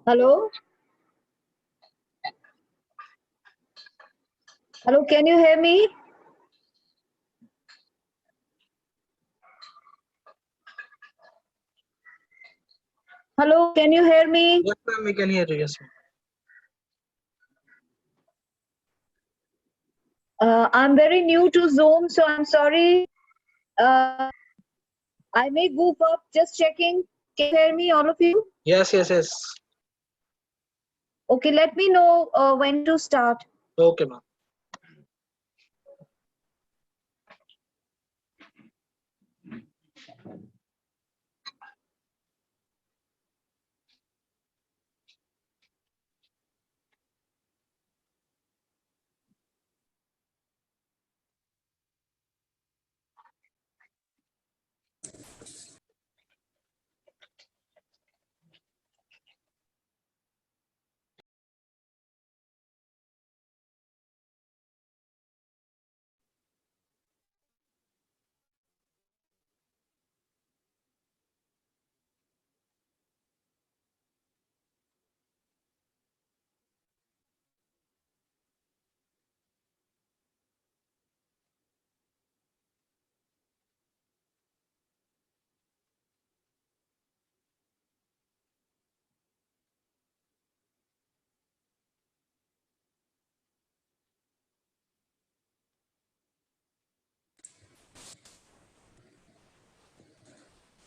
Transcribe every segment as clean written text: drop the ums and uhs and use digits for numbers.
Hello? Hello, can you hear me? Hello, can you hear me? Yes, ma'am, we can hear you. Yes, ma'am. I'm very new to Zoom, so I'm sorry. I may goof up, just checking. Can you hear me, all of you? Yes, yes, yes. Okay, let me know when to start. Okay, ma'am.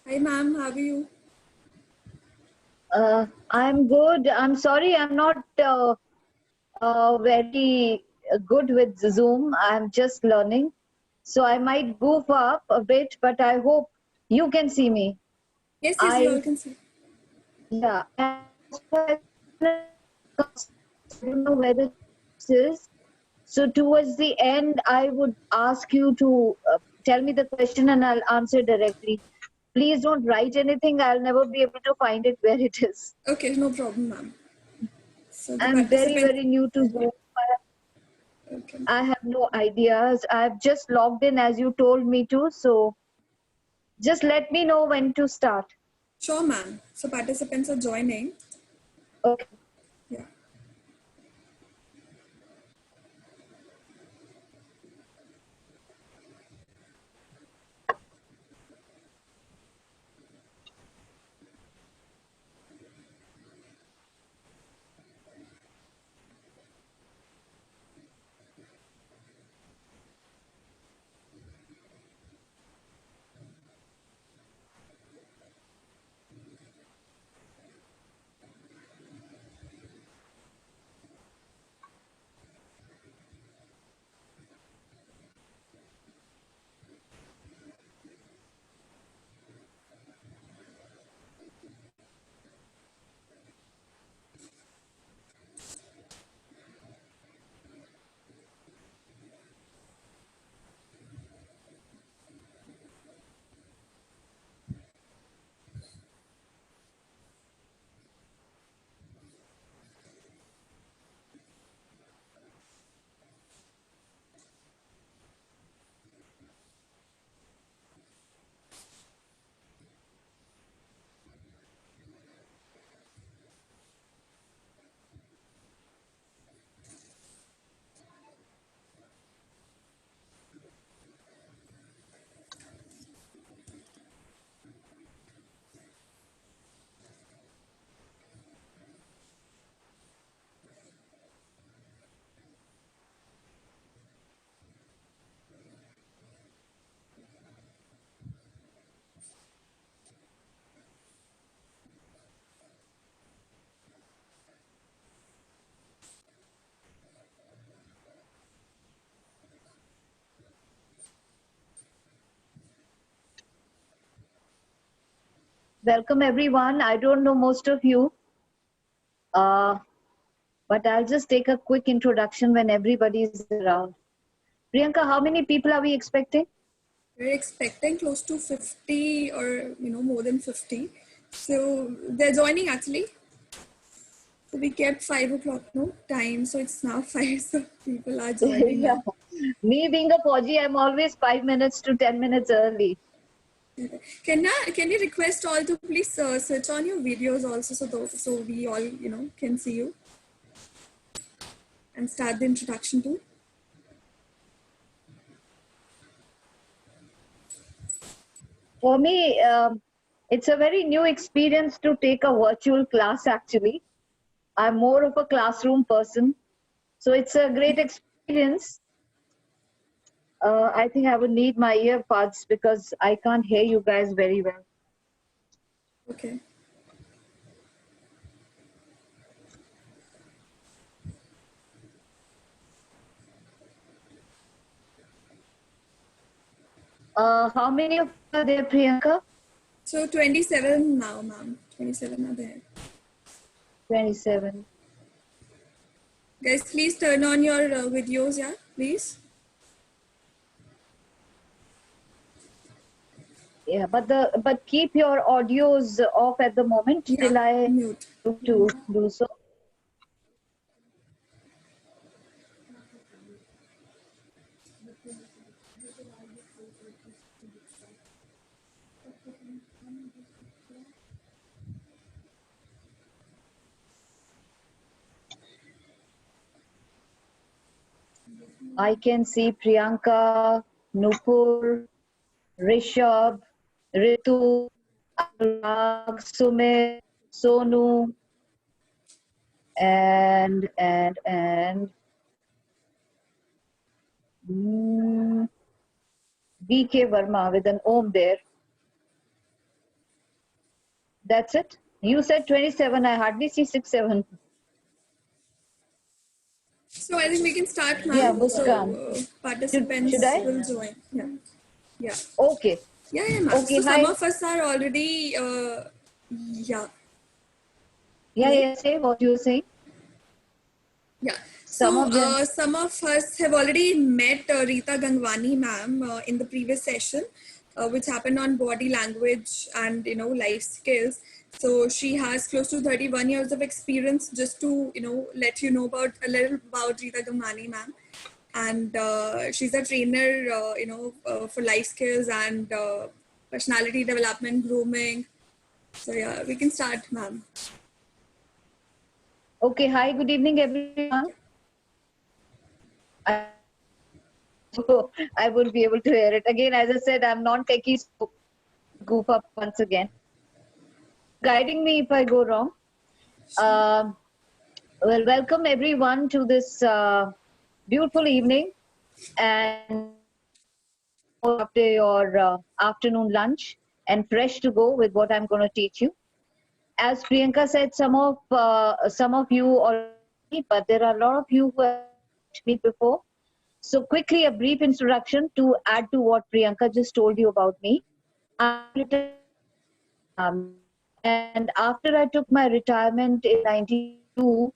Hi ma'am, how are you? I'm good. I'm sorry, I'm not very good with Zoom. I'm just learning. So I might goof up a bit, but I hope you can see me. Yes, we all can see. Yeah. I don't know whether this is. So towards the end, I would ask you to tell me the question and I'll answer directly. Please don't write anything. I'll never be able to find it where it is. Okay, no problem ma'am. So the I'm very, participant. very new to Zoom. Okay. I have no ideas. I've just logged in as you told me to. So just let me know when to start. Sure ma'am. So participants are joining. Okay. Yeah. Welcome everyone. I don't know most of you, but I'll just take a quick introduction when everybody is around. Priyanka, how many people are we expecting? We're expecting close to 50 or more than 50. So they're joining actually. So we kept 5 o'clock time. So it's now 5. So people are joining Yeah. now. Me being a Poji, I'm always 5 minutes to 10 minutes early. Can you request all to please switch on your videos also, so we all can see you, and start the introduction too. For me, it's a very new experience to take a virtual class actually. I'm more of a classroom person. So it's a great experience. I think I would need my earbuds because I can't hear you guys very well. Okay. How many of you are there, Priyanka? So 27 now, ma'am. 27 are there. 27. Guys, please turn on your videos, yeah, please. Yeah, but keep your audios off at the moment till I Mute. to do so. I can see Priyanka, Nupur, Rishabh, Ritu, Anurag, Sumit, Sonu, and BK Verma with an Om there. That's it. You said 27. I hardly see 6, 7. So I think we can start, ma'am. Yeah, So Muskan. participants Should I? will join. Yeah. Yeah. Okay. Yeah, ma'am. Okay, So some hi. of us are already, Yeah, say what you're saying. Yeah. Some of them. Some of us have already met Rita Gangwani, ma'am, in the previous session, which happened on body language and life skills. So she has close to 31 years of experience. Just to let you know about a little about Rita Gangwani, ma'am, and she's a trainer, for life skills and personality development, grooming. So yeah, we can start, ma'am. Okay, hi, good evening, everyone. I won't be able to hear it. Again, as I said, I'm non-techie, so goof up once again. Guiding me if I go wrong. Well, welcome everyone to this beautiful evening and after your afternoon lunch and fresh to go with what I'm going to teach you. As Priyanka said, some of you already, but there are a lot of you who have met me before. So quickly, a brief introduction to add to what Priyanka just told you about me. And after I took my retirement in 92,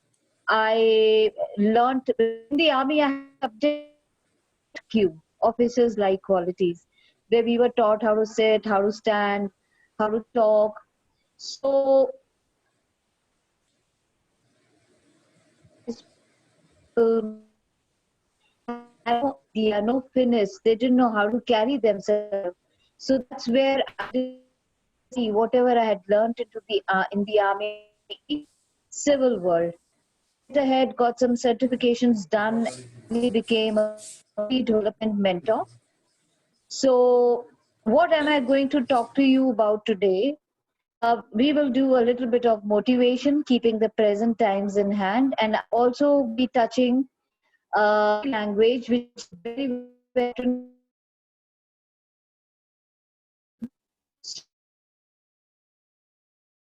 I learned in the army I had a subject Q, officers like qualities, where we were taught how to sit, how to stand, how to talk. So no fitness, they didn't know how to carry themselves. So that's where I did see whatever I had learned in the army, civil world. Went ahead, got some certifications done, and became a development mentor. So, what am I going to talk to you about today? We will do a little bit of motivation, keeping the present times in hand, and also be touching language, which is very veteran.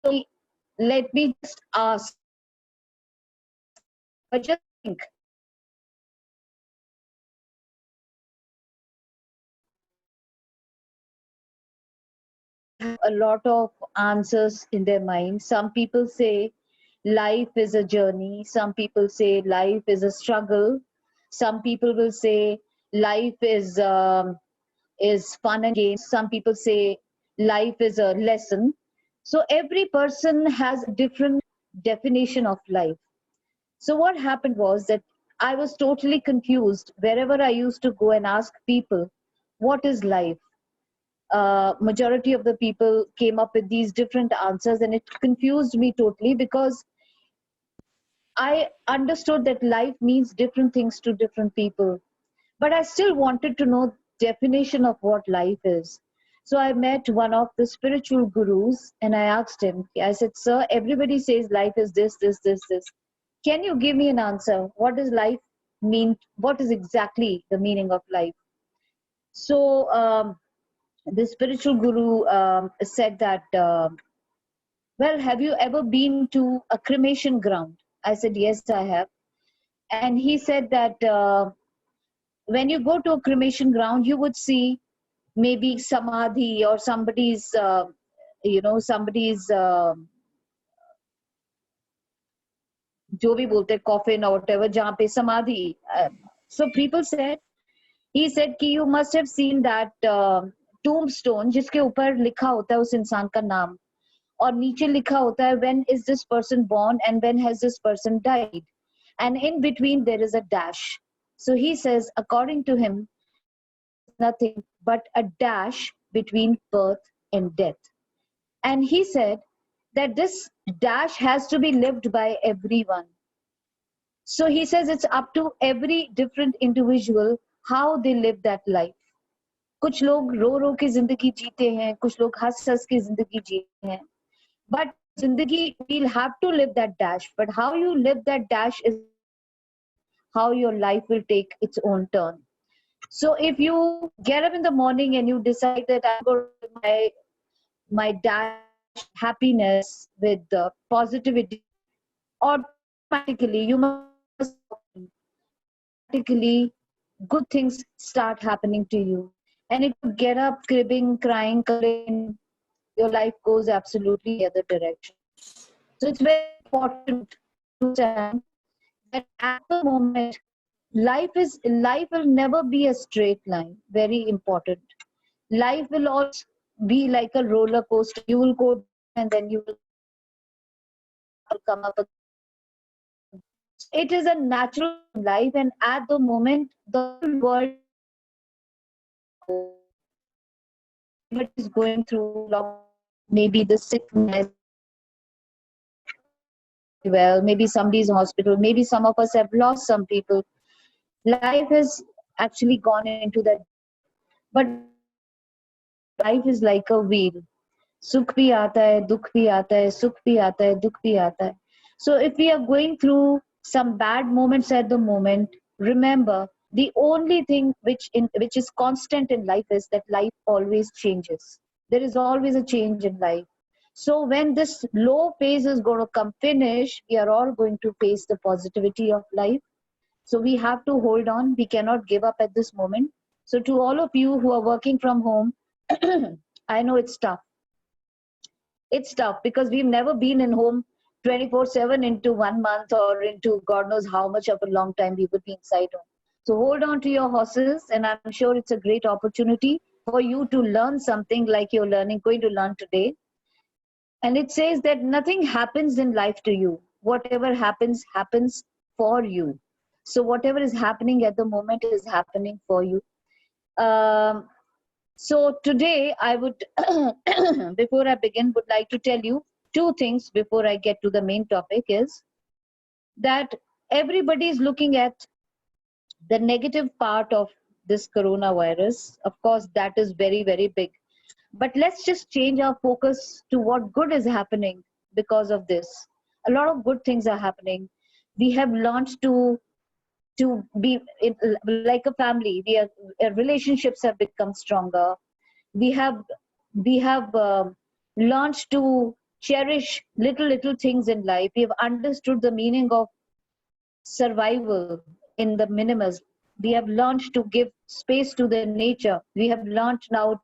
So let me just ask, but just think. A lot of answers in their mind. Some people say life is a journey. Some people say life is a struggle. Some people will say life is fun and games. Some people say life is a lesson. So every person has a different definition of life. So what happened was that I was totally confused wherever I used to go and ask people, what is life? majority of the people came up with these different answers, and it confused me totally, because I understood that life means different things to different people, but I still wanted to know definition of what life is. So I met one of the spiritual gurus and I asked him, I said, sir, everybody says life is this, this, this, this. Can you give me an answer? What does life mean? What is exactly the meaning of life? So the spiritual guru said that, well, have you ever been to a cremation ground? I said, yes, I have. And he said that when you go to a cremation ground, you would see maybe samadhi or somebody's, somebody's, जो भी बोलते हैं, coffin or whatever, जहाँ पे समाधि. So people said, he said कि you must have seen that tombstone जिसके ऊपर लिखा होता है उस इंसान का नाम, और नीचे लिखा होता है when is this person born and when has this person died, and in between there is a dash. So he says, according to him, nothing but a dash between birth and death. And he said that this dash has to be lived by everyone. So he says it's up to every different individual how they live that life. कुछ लोग रो रो के जिंदगी जीते हैं, कुछ लोग हंस हंस के जिंदगी जीते हैं. But zindagi, we'll have to live that dash. But how you live that dash is how your life will take its own turn. So if you get up in the morning and you decide that I'm going to live my dash happiness with positivity, automatically you must automatically good things start happening to you. And if you get up cribbing, crying, complaining, your life goes absolutely the other direction. So it's very important to understand that at the moment, life will never be a straight line. Very important. Life will also be like a roller coaster. You will go and then you will come up again. It is a natural life, and at the moment, the whole world is going through maybe the sickness. Well, maybe somebody's in hospital, maybe some of us have lost some people. Life has actually gone into that. But life is like a wheel. Sukh bhi aata hai, dukh bhi aata hai, sukh bhi aata hai, dukh bhi aata hai. So if we are going through some bad moments at the moment, remember the only thing which is constant in life is that life always changes. There is always a change in life. So when this low phase is going to come finish, we are all going to face the positivity of life. So we have to hold on. We cannot give up at this moment. So to all of you who are working from home, I know it's tough. It's tough because we've never been in home 24/7 into 1 month or into God knows how much of a long time we would be inside home. So hold on to your horses, and I'm sure it's a great opportunity for you to learn something like you're going to learn today. And it says that nothing happens in life to you. Whatever happens, happens for you. So whatever is happening at the moment is happening for you. So today I would, before I begin, would like to tell you two things before I get to the main topic, is that everybody is looking at the negative part of this coronavirus. Of course, that is very, very big. But let's just change our focus to what good is happening because of this. A lot of good things are happening. We have learned to be like a family. Our relationships have become stronger. We have learned to cherish little things in life. We have understood the meaning of survival in the minimus. We have learned to give space to the nature. We have learned now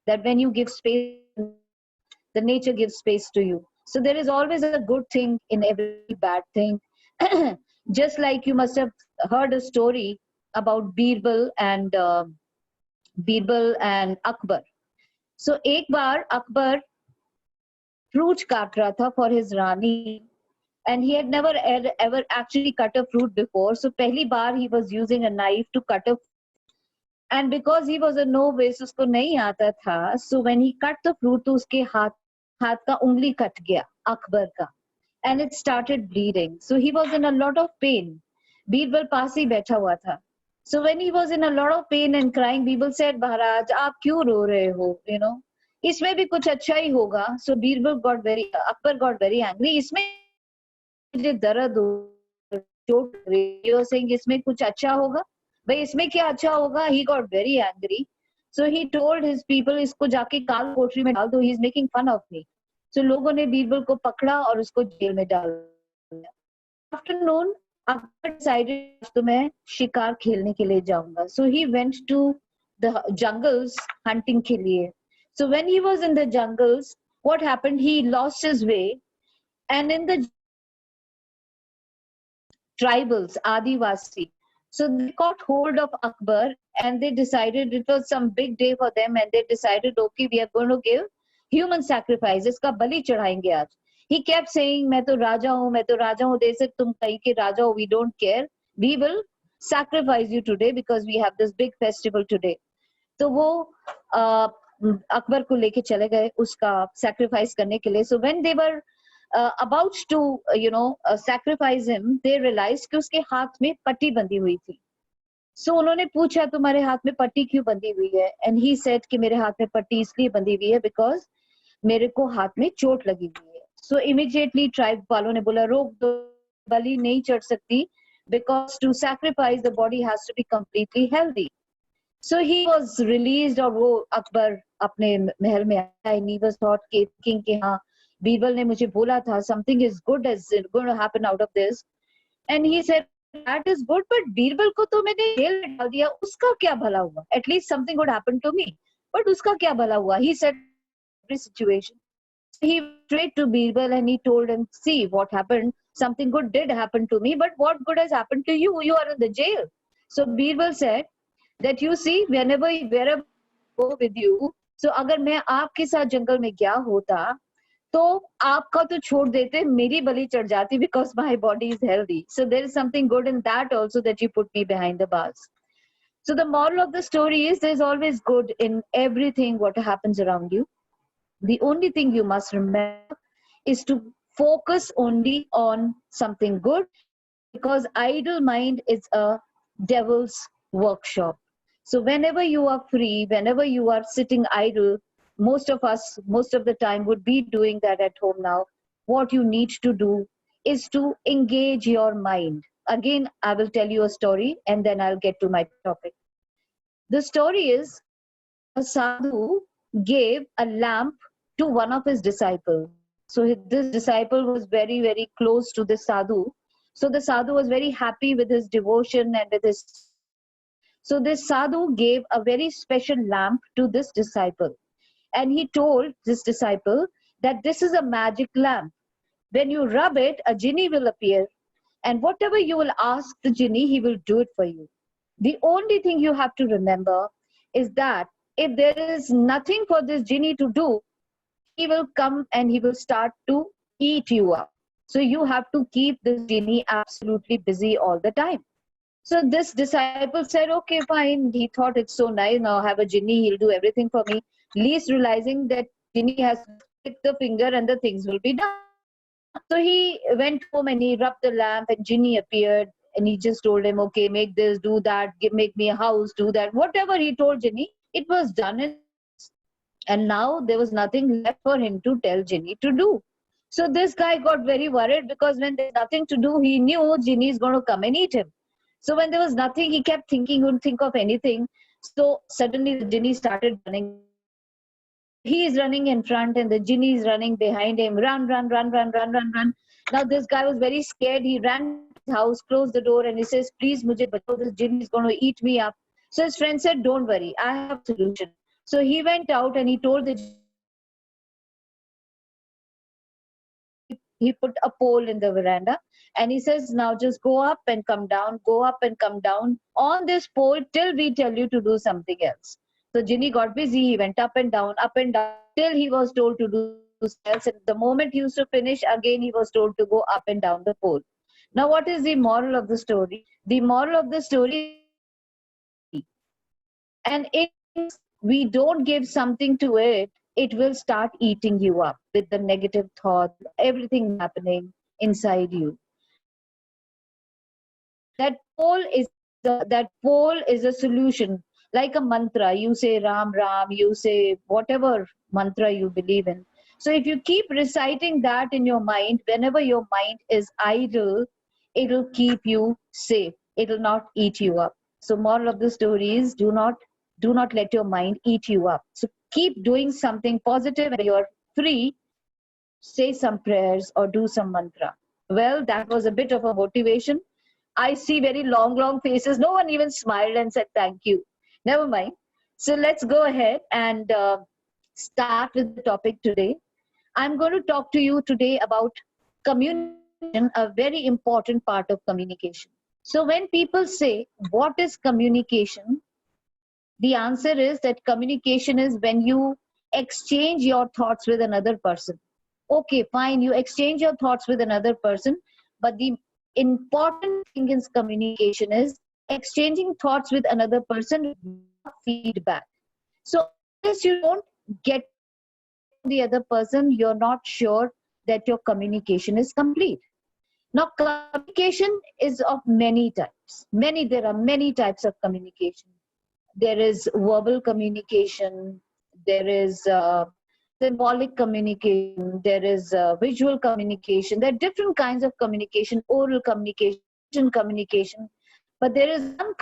that when you give space, the nature gives space to you. So there is always a good thing in every bad thing. Just like you must have heard a story about Birbal and Akbar. So एक बार Akbar fruit काट रहा था for his Rani, and he had never ever actually cut a fruit before. So पहली बार he was using a knife to cut a And because he was a novice, उसको नहीं आता था, so when he cut the fruit, तो उसके हाथ का उंगली कट गया, अकबर का, and it started bleeding. So he was in a lot of pain. Birbal पास ही बैठा हुआ था. So when he was in a lot of pain and crying, Birbal said, "Maharaj, आप क्यों रो रहे हो? You know, इसमें भी कुछ अच्छा ही होगा." So Akbar got very angry. इसमें मुझे दर्द हो, चोट लग रही है. He was saying, इसमें कुछ अच्छा होगा? भाई इसमें क्या अच्छा होगा? He got very angry. So he told his people, इसको जाके काल कोठरी में डाल दो. He is making fun of me. So लोगों ने बीरबल को पकड़ा और उसको जेल में डाल दिया. Afternoon, Akbar decided तो मैं शिकार खेलने के लिए जाऊंगा. So he went to the jungles hunting के लिए. So when he was in the jungles, what happened? He lost his way, and in the tribals, Adivasi, so they caught hold of Akbar, and they decided it was some big day for them, and they decided, okay, we are going to give human sacrifice. इसका बलि चढ़ाएंगे आज. He kept saying, मैं तो राजा हूँ, मैं तो राजा हूँ. They said, तुम कहीं के राजा हो, we don't care. We will sacrifice you today because we have this big festival today. तो वो अकबर को लेके चले गए उसका sacrifice करने के लिए. So when they were about to sacrifice him, they realized कि उसके हाथ में पट्टी बंधी हुई थी. So उन्होंने पूछा, तुम्हारे हाथ में पट्टी क्यों बंधी हुई है? And he said कि मेरे हाथ में पट्टी इसलिए बंधी हुई है because मेरे को हाथ में चोट लगी हुई है. So immediately tribe वालों ने बोला, रोक दो, बलि नहीं चढ़ सकती, because to sacrifice the body has to be completely healthy. So he was released, और वो अकबर अपने महल में आया. And he was thought thinking कि हाँ, बीरबल ने मुझे बोला था, something is good is going to happen out of this. And he said, that is good, but Birbal को तो मैंने जेल में डाल दिया, उसका क्या भला हुआ? At least something would happen to me. But उसका क्या भला हुआ? He said every situation. He went straight to Birbal and he told him, see what happened. Something good did happen to me, but what good has happened to you? You are in the jail. So Birbal said that you see, wherever I go with you, so अगर मैं आपके साथ जंगल में गया होता, तो आपका तो छोड़ देते, मेरी बलि चढ़ जाती, because my body is healthy. So there is something good in that also, that you put me behind the bars. So the moral of the story is, there's always good in everything what happens around you. The only thing you must remember is to focus only on something good, because idle mind is a devil's workshop. So whenever you are free, whenever you are sitting idle, most of us, most of the time would be doing that at home now. What you need to do is to engage your mind. Again, I will tell you a story and then I'll get to my topic. The story is, a sadhu gave a lamp to one of his disciples. So this disciple was very, very close to the sadhu. So the sadhu was very happy with his devotion and with his. So this sadhu gave a very special lamp to this disciple. And he told this disciple that this is a magic lamp. When you rub it, a genie will appear. And whatever you will ask the genie, he will do it for you. The only thing you have to remember is that if there is nothing for this genie to do, he will come and he will start to eat you up. So you have to keep this genie absolutely busy all the time. So this disciple said, okay, fine. He thought it's so nice. Now I have a genie, he'll do everything for me. Least realizing that genie has to click the finger and the things will be done. So he went home and he rubbed the lamp and genie appeared. And he just told him, okay, make this, do that, make me a house, do that. Whatever he told genie, it was done. And now there was nothing left for him to tell genie to do. So this guy got very worried, because when there's nothing to do, he knew genie is going to come and eat him. So when there was nothing, he kept thinking, he wouldn't think of anything. So suddenly the genie started running. He is running in front and the genie is running behind him. Run, run, run, run, run, run, run. Now this guy was very scared. He ran to his house, closed the door, and he says, please, mujhe bachao, this genie is going to eat me up. So his friend said, don't worry, I have a solution. So he went out and he told the genie, he put a pole in the veranda and he says, now just go up and come down, go up and come down on this pole till we tell you to do something else. So genie got busy, he went up and down till he was told to do something else. And the moment he used to finish, again he was told to go up and down the pole. Now what is the moral of the story? The moral of the story, And if we don't give something to it, it will start eating you up with the negative thoughts, everything happening inside you. That pole is a solution, like a mantra. You say Ram Ram, you say whatever mantra you believe in. So if you keep reciting that in your mind, whenever your mind is idle, it'll keep you safe. It'll not eat you up. So moral of the story is, do not let your mind eat you up. So keep doing something positive. When you're free, say some prayers or do some mantra. Well, that was a bit of a motivation. I see very long faces. No one even smiled and said thank you. Never mind. So let's go ahead and start with the topic today. I'm going to talk to you today about communication, a very important part of communication. So when people say, what is communication? The answer is that communication is when you exchange your thoughts with another person. Okay, fine, you exchange your thoughts with another person, but the important thing in communication is exchanging thoughts with another person with feedback. So unless you don't get the other person, you're not sure that your communication is complete. Now, communication is of many types. There are many types of communication. There is verbal communication, there is symbolic communication, there is visual communication. There are different kinds of communication, oral communication, but there is one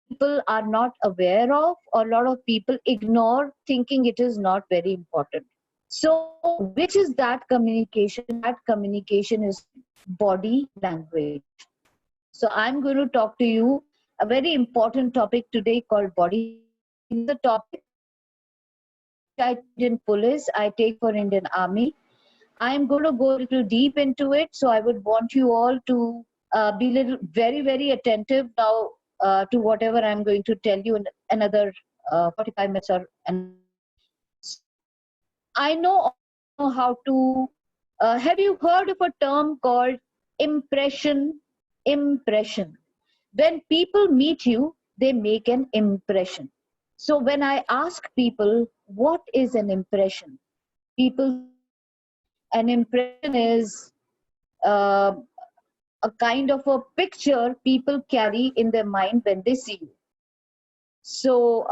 people are not aware of, or a lot of people ignore, thinking it is not very important. So which is that communication? That communication is body language. So I'm going to talk to you a very important topic today called body. The topic I in police, I take for Indian Army. I'm going to go a little deep into it, so I would want you all to be very attentive now to whatever I'm going to tell you in another 45 minutes or an. I know how to. Have you heard of a term called impression? Impression. When people meet you, they make an impression. So when I ask people, what is an impression? People, an impression is uh, a kind of a picture people carry in their mind when they see you. So,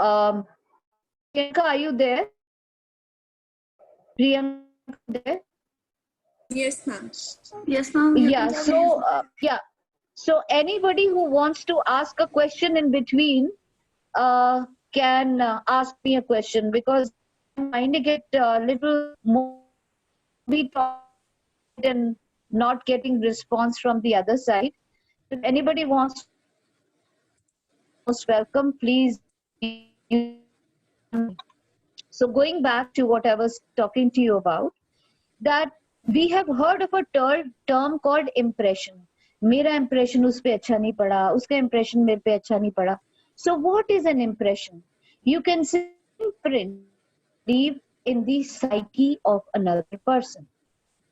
Priyanka, are you there? Priyanka, there? Yes, ma'am. Yes, ma'am. You Yeah. can tell So, me. yeah. So anybody who wants to ask a question in between can ask me a question, because I'm finding it a little more be talking and not getting response from the other side. If anybody wants, most welcome. Please. So going back to what I was talking to you about, that we have heard of a term called impression. मेरा impression उस पे अच्छा नहीं पड़ा, उसका impression मेरे पे अच्छा नहीं पड़ा. So what is an impression? You can say imprint live in the psyche of another person.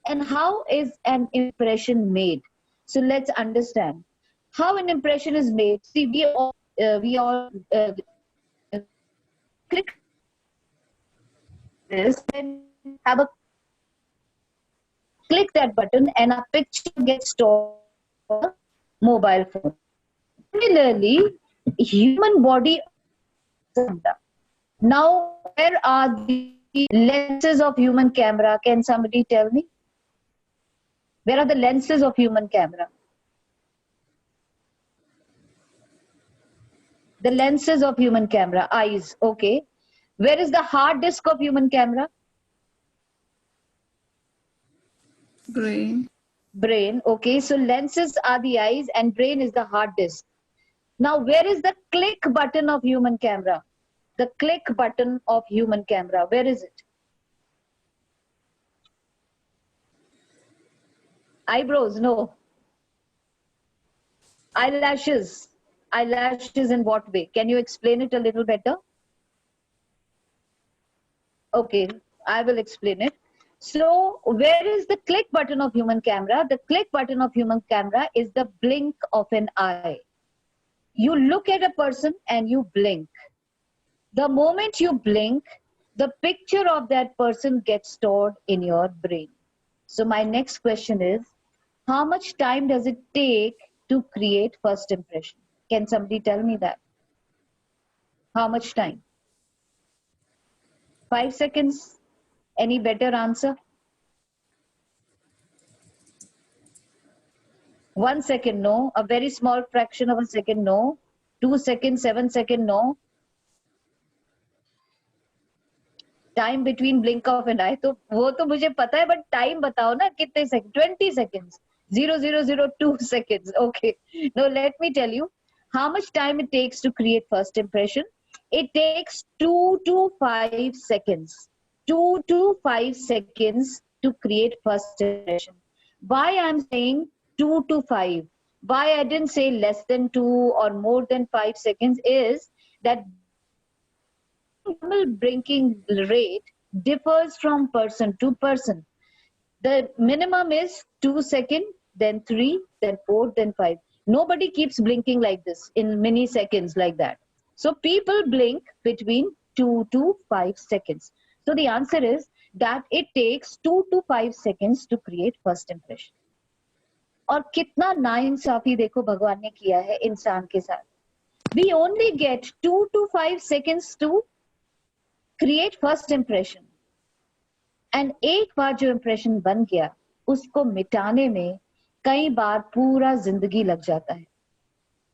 And how is an impression made? So let's understand how an impression is made. See, we all click this and have a click that button and a picture gets stored on a mobile phone. Similarly, human body. Now, where are the lenses of human camera? Can somebody tell me? Where are the lenses of human camera? The lenses of human camera, eyes, okay. Where is the hard disk of human camera? Brain. Brain, okay. So lenses are the eyes and brain is the hard disk. Now, where is the click button of human camera? The click button of human camera, where is it? Eyebrows, no. Eyelashes. Eyelashes in what way? Can you explain it a little better? Okay, I will explain it. So, where is the click button of human camera? The click button of human camera is the blink of an eye. You look at a person and you blink. The moment you blink, the picture of that person gets stored in your brain. So my next question is, how much time does it take to create first impression? Can somebody tell me that? How much time? 5 seconds? Any better answer? 1 second, no. A very small fraction of a second, no. 2 seconds, 7 seconds, no. Time between blink of an eye. तो वो तो मुझे पता है, but time बताओ ना कितने second? 20 seconds. 0.002 seconds. Okay. Now let me tell you how much time it takes to create first impression. It takes 2 to 5 seconds. 2 to 5 seconds to create first impression. Why I'm saying 2 to 5? Why I didn't say less than 2 or more than 5 seconds is that normal blinking rate differs from person to person. The minimum is 2 seconds, then 3, then 4, then 5. Nobody keeps blinking like this in many seconds like that. So people blink between 2 to 5 seconds. So the answer is that it takes 2 to 5 seconds to create first impression. और कितना नाइंसाफी देखो भगवान ने किया है इंसान के साथ. We only get 2 to 5 seconds to create first impression. And एक बार जो impression बन गया, उसको मिटाने में कई बार पूरा जिंदगी लग जाता है.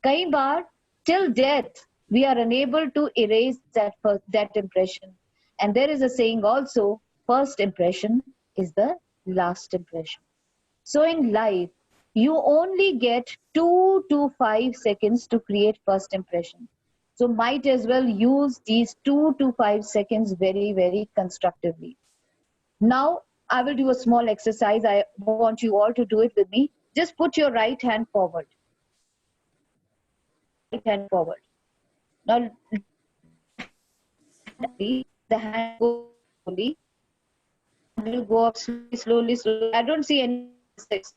कई बार till death we are unable to erase that impression. And there is a saying also, first impression is the last impression. So in life, you only get 2 to 5 seconds to create first impression. So might as well use these 2 to 5 seconds very, very constructively. Now, I will do a small exercise. I want you all to do it with me. Just put your right hand forward. Right hand forward. Now, the hand goes slowly. It will go up slowly, slowly. I don't see any exercise.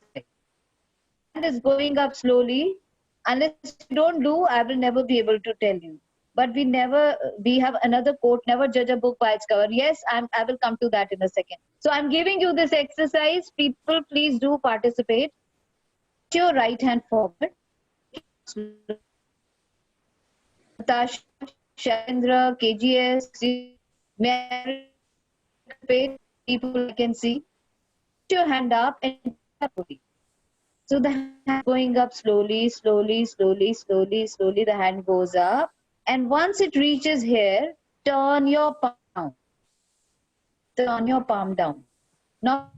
Hand is going up slowly. Unless you don't do, I will never be able to tell you. But we have another quote, never judge a book by its cover. Yes, I will come to that in a second. So I'm giving you this exercise. People, please do participate. Put your right hand forward. Natasha, Shandra, KGS, people can see. Put your hand up and carefully. So the hand going up slowly, slowly, slowly, slowly, slowly, the hand goes up. And once it reaches here, turn your palm down. Turn your palm down. Now,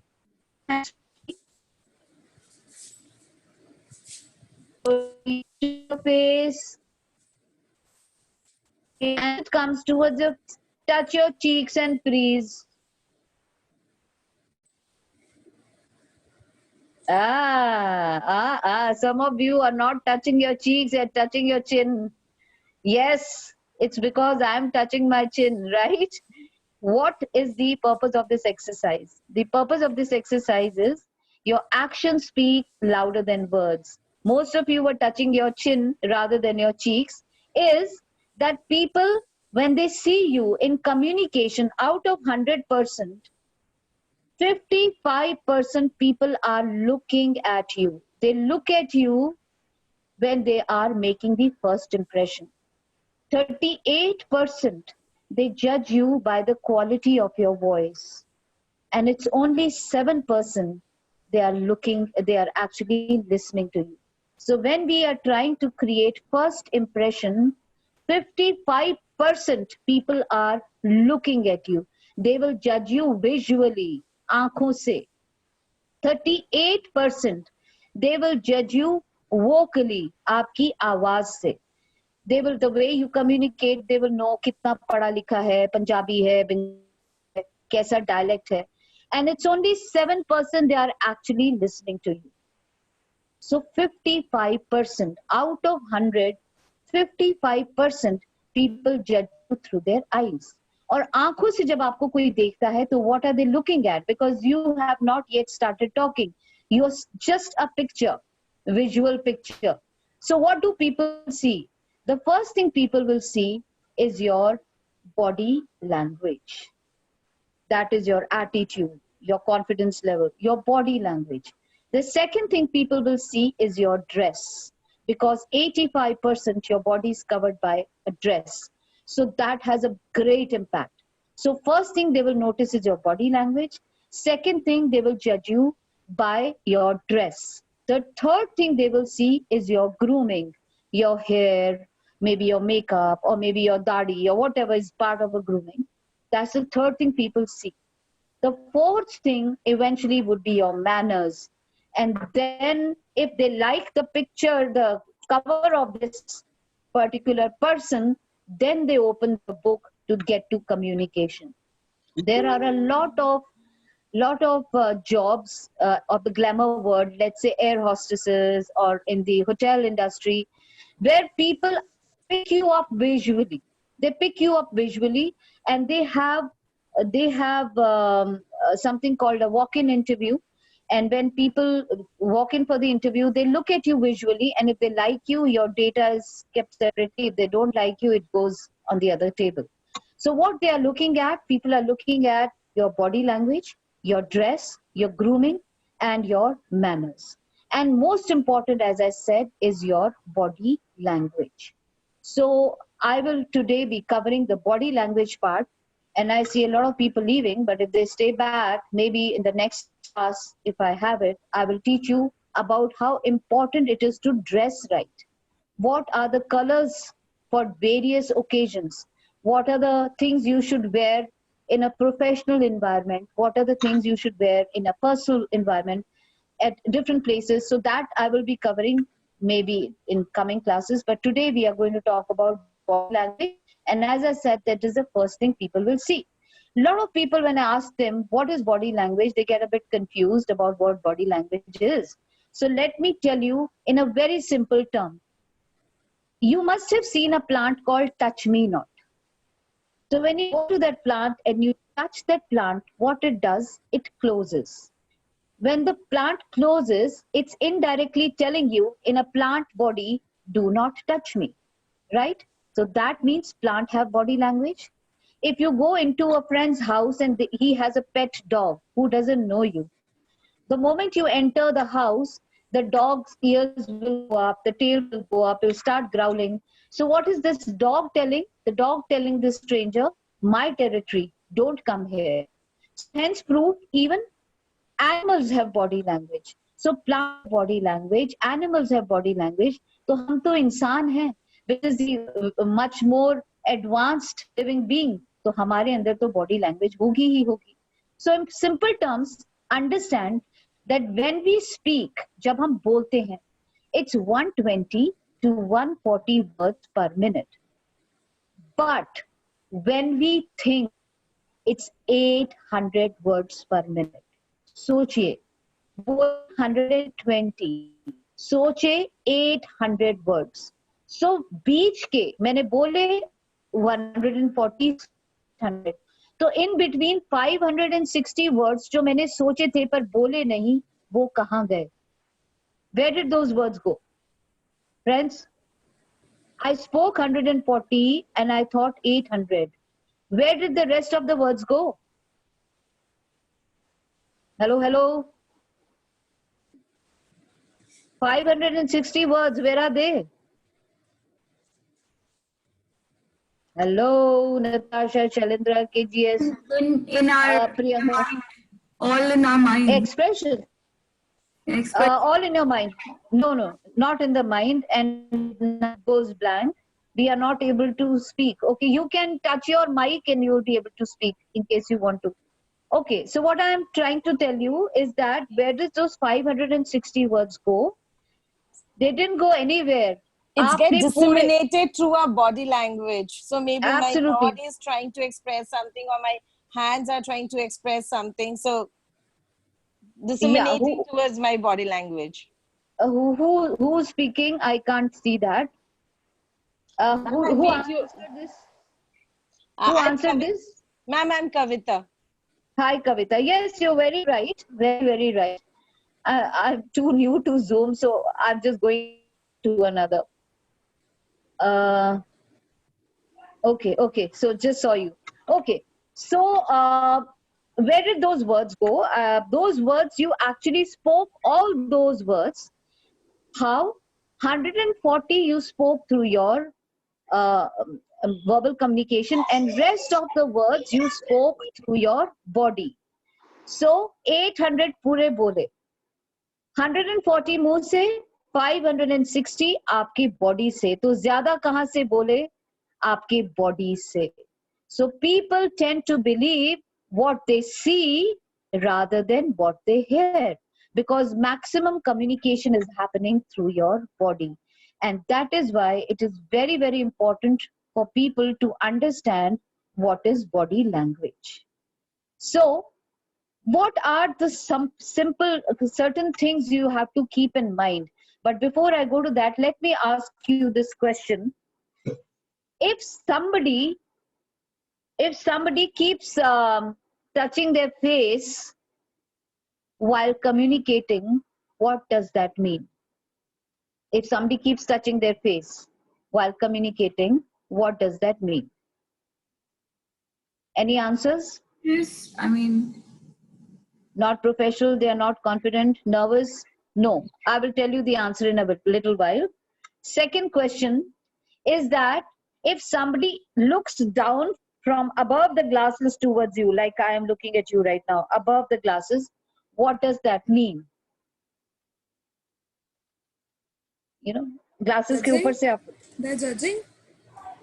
your face. And it comes towards you. Touch your cheeks and freeze. Some of you are not touching your cheeks, you're touching your chin. Yes, it's because I'm touching my chin, right? What is the purpose of this exercise? The purpose of this exercise is your actions speak louder than words. Most of you were touching your chin rather than your cheeks. Is that people, when they see you in communication, out of 100%, 55% people are looking at you. They look at you when they are making the first impression. 38%, they judge you by the quality of your voice. And it's only 7% they are actually listening to you. So when we are trying to create first impression, 55% people are looking at you. They will judge you visually, aankhon se. 38%, they will judge you vocally, aapki awaaz se. They will, the way you communicate, they will know kitna padha likha hai, Punjabi hai, kaisa dialect hai. And it's only 7% they are actually listening to you. So 55% out of 100, 55% people judge you through their eyes. और आंखों से जब आपको कोई देखता है तो what are they looking at? Because you have not yet started talking. You're just a picture, visual picture. So what do people see? the first thing people will see is your body language. That is your attitude, your confidence level, your body language. The second thing people will see is your dress, because 85% your body is covered by a dress. So that has a great impact. So first thing they will notice is your body language. Second thing, they will judge you by your dress. The third thing they will see is your grooming, your hair, maybe your makeup, or maybe your dadi, or whatever is part of a grooming. That's the third thing people see. The fourth thing eventually would be your manners. And then if they like the picture, the cover of this particular person, then they open the book to get to communication. There are a lot of jobs of the glamour world, let's say air hostesses or in the hotel industry, where people pick you up visually. They pick you up visually, and they have something called a walk-in interview. And when people walk in for the interview, they look at you visually, and if they like you, your data is kept separately. If they don't like you, it goes on the other table. So what they are looking at, people are looking at your body language, your dress, your grooming, and your manners. And most important, as I said, is your body language. So I will today be covering the body language part, and I see a lot of people leaving, but if they stay back, maybe in the next class, if I have it, I will teach you about how important it is to dress right. What are the colors for various occasions? What are the things you should wear in a professional environment? What are the things you should wear in a personal environment at different places? So that I will be covering maybe in coming classes. But today we are going to talk about body language. And as I said, that is the first thing people will see. A lot of people, when I ask them what is body language, they get a bit confused about what body language is. So let me tell you in a very simple term. You must have seen a plant called Touch Me Not. So when you go to that plant and you touch that plant, what it does, it closes. When the plant closes, it's indirectly telling you in a plant body, do not touch me, right? So that means plant have body language. If you go into a friend's house and he has a pet dog who doesn't know you, the moment you enter the house, the dog's ears will go up, the tail will go up, it will start growling. So what is this dog telling? The dog telling this stranger, my territory, don't come here. Hence proof, even animals have body language. So plant body language, animals have body language. So hum to insan hai, which is the much more advanced living being. So hamare andar to body language hogi hi hogi. So in simple terms, understand that when we speak, jab hum bolte hain, it's 120 to 140 words per minute. But when we think, it's 800 words per minute. Sochiye, 120. Soche 800 words. So beach ke, maine bole 140, 100. तो in between 560 words जो मैंने सोचे थे पर बोले नहीं, वो कहाँ गए? Where did those words go? Friends, I spoke 140 and I thought 800. Where did the rest of the words go? Hello, hello. 560 words, where are they? Hello, Natasha, Shalindra, KGS. In our Priyanka. mind, all in our mind. Expression. All in your mind. No, not in the mind, and it goes blank. We are not able to speak. Okay, you can touch your mic and you will be able to speak in case you want to. Okay, so what I am trying to tell you is that where did those 560 words go? They didn't go anywhere. It's get disseminated through our body language. So maybe Absolutely. my body is trying to express something or my hands are trying to express something. So disseminating towards my body language. Who's speaking? I can't see that. Who answered this? Who answered this? Ma'am, I'm Kavita. Hi, Kavita. Yes, you're very right. Very, very right. I'm too new to Zoom, so I'm just going to another. Okay. So just saw you. Okay. So where did those words go? Those words you actually spoke all those words. How? 140 you spoke through your verbal communication, and rest of the words you spoke through your body. So 800 पूरे बोले, 140 मुंह से, 560 आपकी body से. तो ज्यादा कहां से बोले? आपकी बॉडी से. So people tend to believe what they see rather than what they hear, because maximum communication is happening through your body. And that is why it is very, very important for people to understand what is body language. So what are the some simple certain things you have to keep in mind? But before I go to that, let me ask you this question. If somebody keeps touching their face while communicating, what does that mean? If somebody keeps touching their face while communicating, what does that mean? Any answers? Yes, I mean, Not professional, they are not confident, nervous? No. I will tell you the answer in a little while. Second question is that if somebody looks down from above the glasses towards you, like I am looking at you right now, above the glasses, what does that mean? You know, glasses के ऊपर से आप They're judging.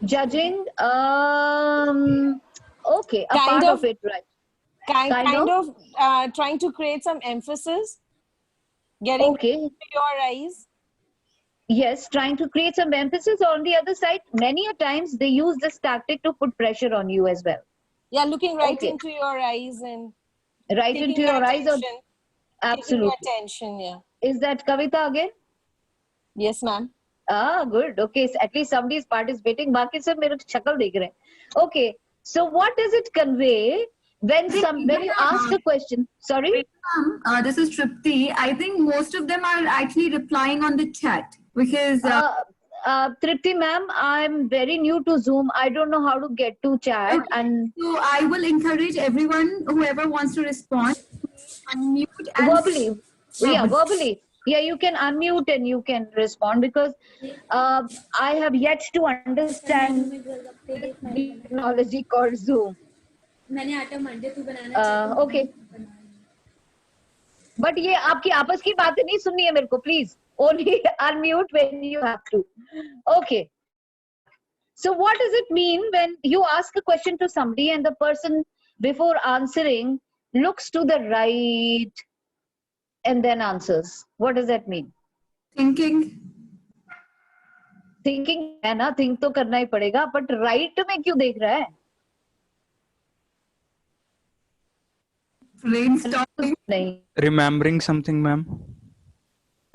judging. Okay, a Kind part of- of it, right? Kind of trying to create some emphasis, getting Okay. to your eyes. Yes, trying to create some emphasis. On the other side, many a times they use this tactic to put pressure on you as well. Yeah, looking right Okay. into your eyes and Right taking into your eyes. Or, attention. Taking your absolutely. attention, yeah. Is that Kavita again? Yes, ma'am. Ah, good. Okay, so at least somebody is participating. Baki sab mere shakal dekh rahe hain. Okay, so what does it convey when you ask a question? Sorry? this is Tripti. I think most of them are actually replying on the chat because Tripti ma'am, I'm very new to Zoom. I don't know how to get to chat. Okay. And so I will encourage everyone, whoever wants to respond, unmute and verbally. Yeah, verbally. Yeah, you can unmute and you can respond, because I have yet to understand the technology called Zoom. Okay. But ये आपकी आपस की बातें नहीं सुननी है मेरे को, please. Only unmute when you have to. Okay. So what does it mean when you ask a question to somebody and the person before answering looks to the right and then answers? What does that mean? thinking. Thinking है ना, think तो करना ही पड़ेगा, but right में क्यों देख रहा है? Brainstorming. नहीं. Remembering something, ma'am.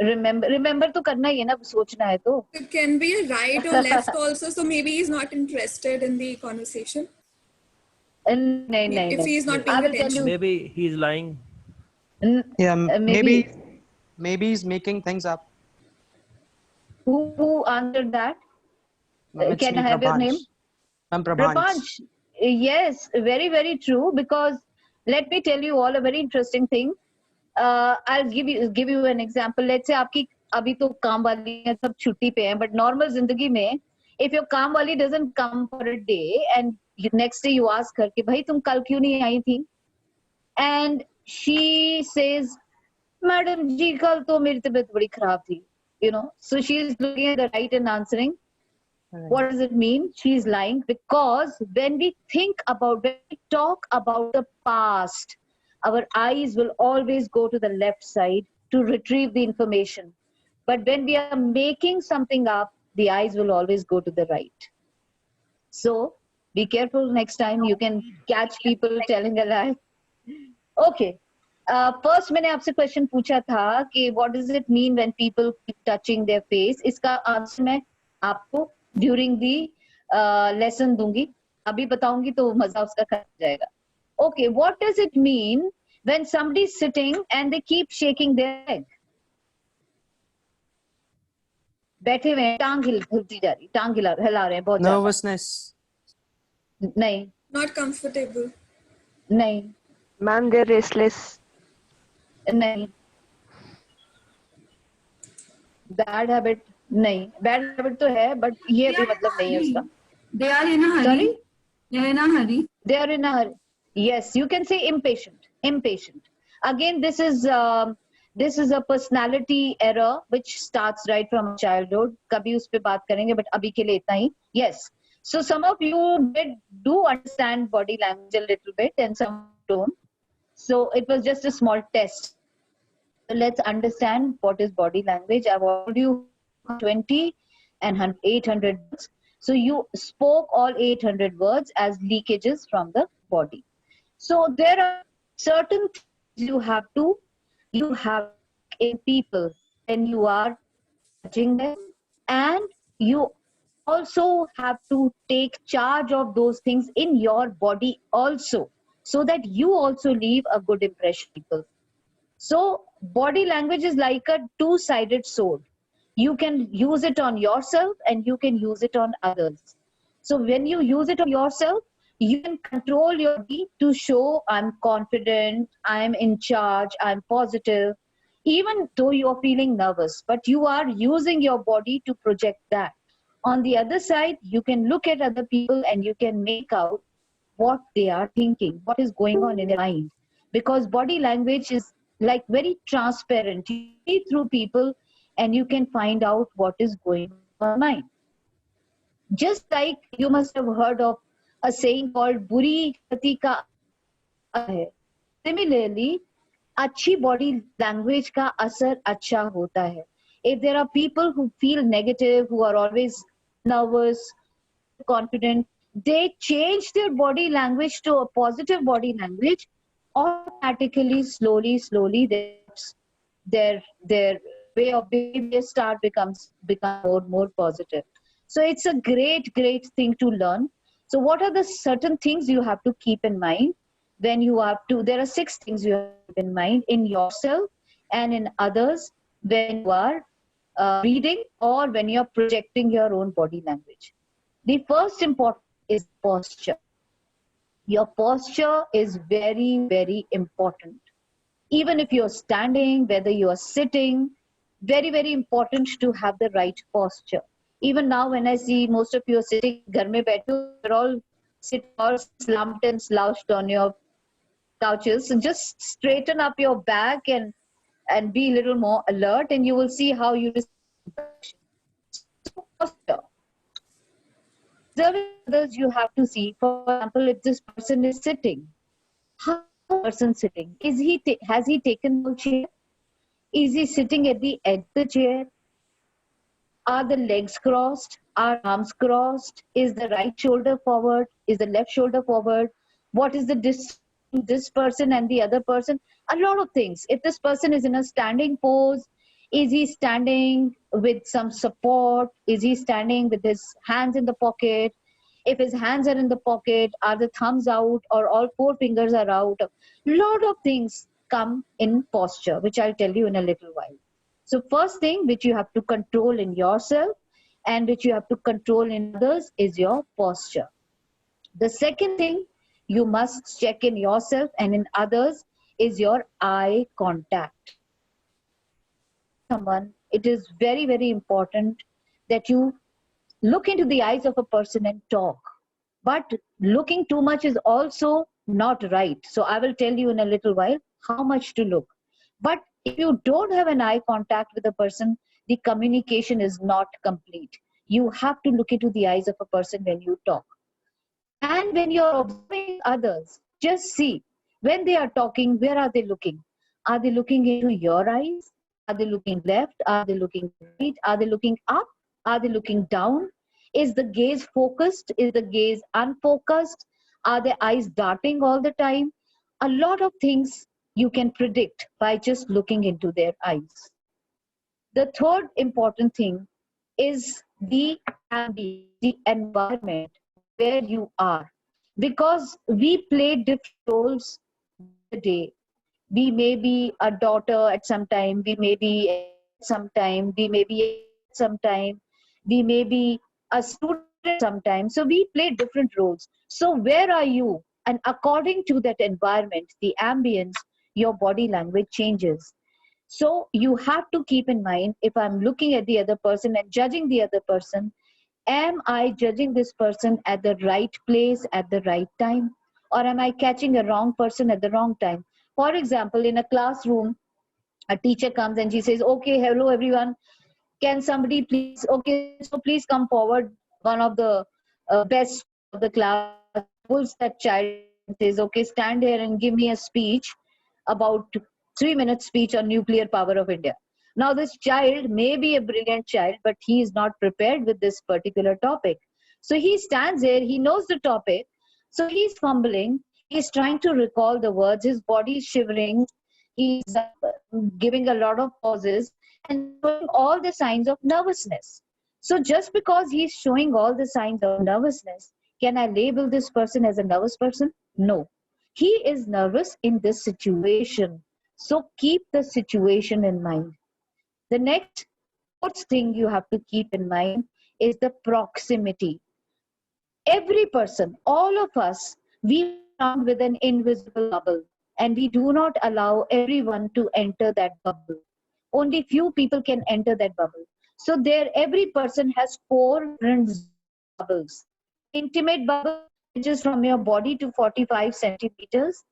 Remember तो करना ही है ना, सोचना है तो. It can be a right or left also. So maybe he's not interested in the conversation. नहीं. If he's not I paying will tell attention. you. Maybe he's lying. Yeah, maybe. maybe he's making things up. Who answered that? It's Can me, I have your Prabhansh. name? I'm Prabhansh. Prabhansh. Yes, very, very true. Because let me tell you all a very interesting thing. I'll give you an example. Let's say आपकी अभी तो काम वाली है, सब छुट्टी पे हैं, but normal जिंदगी में if your काम वाली doesn't come for a day and next day you ask her कि भाई तुम कल क्यों नहीं आई थी, and she says मैडम जी कल तो मेरी तबीयत बड़ी खराब थी, you know, so she is looking at the right and answering. What does it mean? She is lying, because when we talk about the past, our eyes will always go to the left side to retrieve the information. But when we are making something up, the eyes will always go to the right. So be careful next time. You can catch people telling a lie. Okay. First मैंने आपसे question पूछा था कि what does it mean when people keep touching their face? इसका answer मैं आपको during the lesson दूंगी. अभी बताऊंगी तो मजा उसका खत्म जाएगा. Okay, what does it mean when somebody is sitting and they keep shaking their leg? बैठे हुए हैं, टांग हिलती जा रही, टांग हिला रहे हैं बहुत ज्यादा। Nervousness. नहीं Not comfortable. नहीं Ma'am, they're restless. नहीं, बैड हैबिट नहीं, बैड हैबिट तो है बट ये भी मतलब नहीं है उसका। They are in a hurry. Sorry? They are in a hurry. They are in a hurry. Yes, you can say impatient. Impatient. Again, this is a personality error which starts right from childhood. कभी उस पे बात करेंगे, but अभी के लिए इतना ही. Yes. So some of you do understand body language a little bit, and some don't. So it was just a small test. So let's understand what is body language. I've told you 20 and 800 words. So you spoke all 800 words as leakages from the body. So there are certain things you have in people when you are judging them, and you also have to take charge of those things in your body also, so that you also leave a good impression on people. So body language is like a two-sided sword. You can use it on yourself and you can use it on others. So when you use it on yourself, you can control your body to show I'm confident, I'm in charge, I'm positive, even though you're feeling nervous, but you are using your body to project that. On the other side, you can look at other people and you can make out what they are thinking, what is going on in their mind. Because body language is like very transparent. You see through people and you can find out what is going on in their mind. Just like you must have heard of a saying called Buri Gati ka hai. Similarly, अच्छी body language का असर अच्छा होता है. If there are people who feel negative, who are always nervous, confident, they change their body language to a positive body language. Automatically, slowly, their way of behavior become more positive. So it's a great thing to learn. So what are the certain things you have to keep in mind when you have to? There are 6 things you have to keep in mind in yourself and in others when you are reading or when you are projecting your own body language. The first important is posture. Your posture is very important. Even if you're standing, whether you are sitting, very important to have the right posture. Even now when I see most of you are sitting, ghar mein baithe ho, you're all sitting all slumped and slouched on your couches. So just straighten up your back and be a little more alert, and you will see how you posture. Observing others, you have to see, for example, if this person is sitting, how is the person sitting? Has he taken the chair? Is he sitting at the edge of the chair? Are the legs crossed? Are arms crossed? Is the right shoulder forward? Is the left shoulder forward? What is the distance between this person and the other person? A lot of things. If this person is in a standing pose, is he standing with some support? Is he standing with his hands in the pocket? If his hands are in the pocket, are the thumbs out or all 4 fingers are out? A lot of things come in posture, which I'll tell you in a little while. So first thing which you have to control in yourself and which you have to control in others is your posture. The second thing you must check in yourself and in others is your eye contact. Someone, it is very important that you look into the eyes of a person and talk. But looking too much is also not right. So I will tell you in a little while how much to look. But if you don't have an eye contact with a person, the communication is not complete. You have to look into the eyes of a person when you talk. And when you're observing others, just see, when they are talking, where are they looking? Are they looking into your eyes? Are they looking left? Are they looking right? Are they looking up? Are they looking down? Is the gaze focused? Is the gaze unfocused? Are their eyes darting all the time? A lot of things you can predict by just looking into their eyes. The third important thing is the environment where you are. Because we play different roles a day. We may be a daughter at some time, we may be at some time, we may be sometime, we may be a student sometime, so we play different roles. So where are you? And according to that environment, the ambience, your body language changes. So you have to keep in mind, if I'm looking at the other person and judging the other person, am I judging this person at the right place at the right time? Or am I catching a wrong person at the wrong time? For example, in a classroom, a teacher comes and she says, okay, hello everyone, can somebody please, okay, so please come forward. One of the best of the class pulls that child and says, okay, stand here and give me a speech about 3-minute speech on nuclear power of India. Now this child may be a brilliant child, but he is not prepared with this particular topic. So he stands there, he knows the topic, so he's fumbling, he's trying to recall the words, his body is shivering, he's giving a lot of pauses and showing all the signs of nervousness. So just because he's showing all the signs of nervousness, can I label this person as a nervous person? No. He is nervous in this situation. So keep the situation in mind. The next fourth thing you have to keep in mind is the proximity. Every person, all of us, we are with an invisible bubble, and we do not allow everyone to enter that bubble. Only few people can enter that bubble. So there, every person has 4 different bubbles. Intimate bubble, which is from your body to 45 centimeters.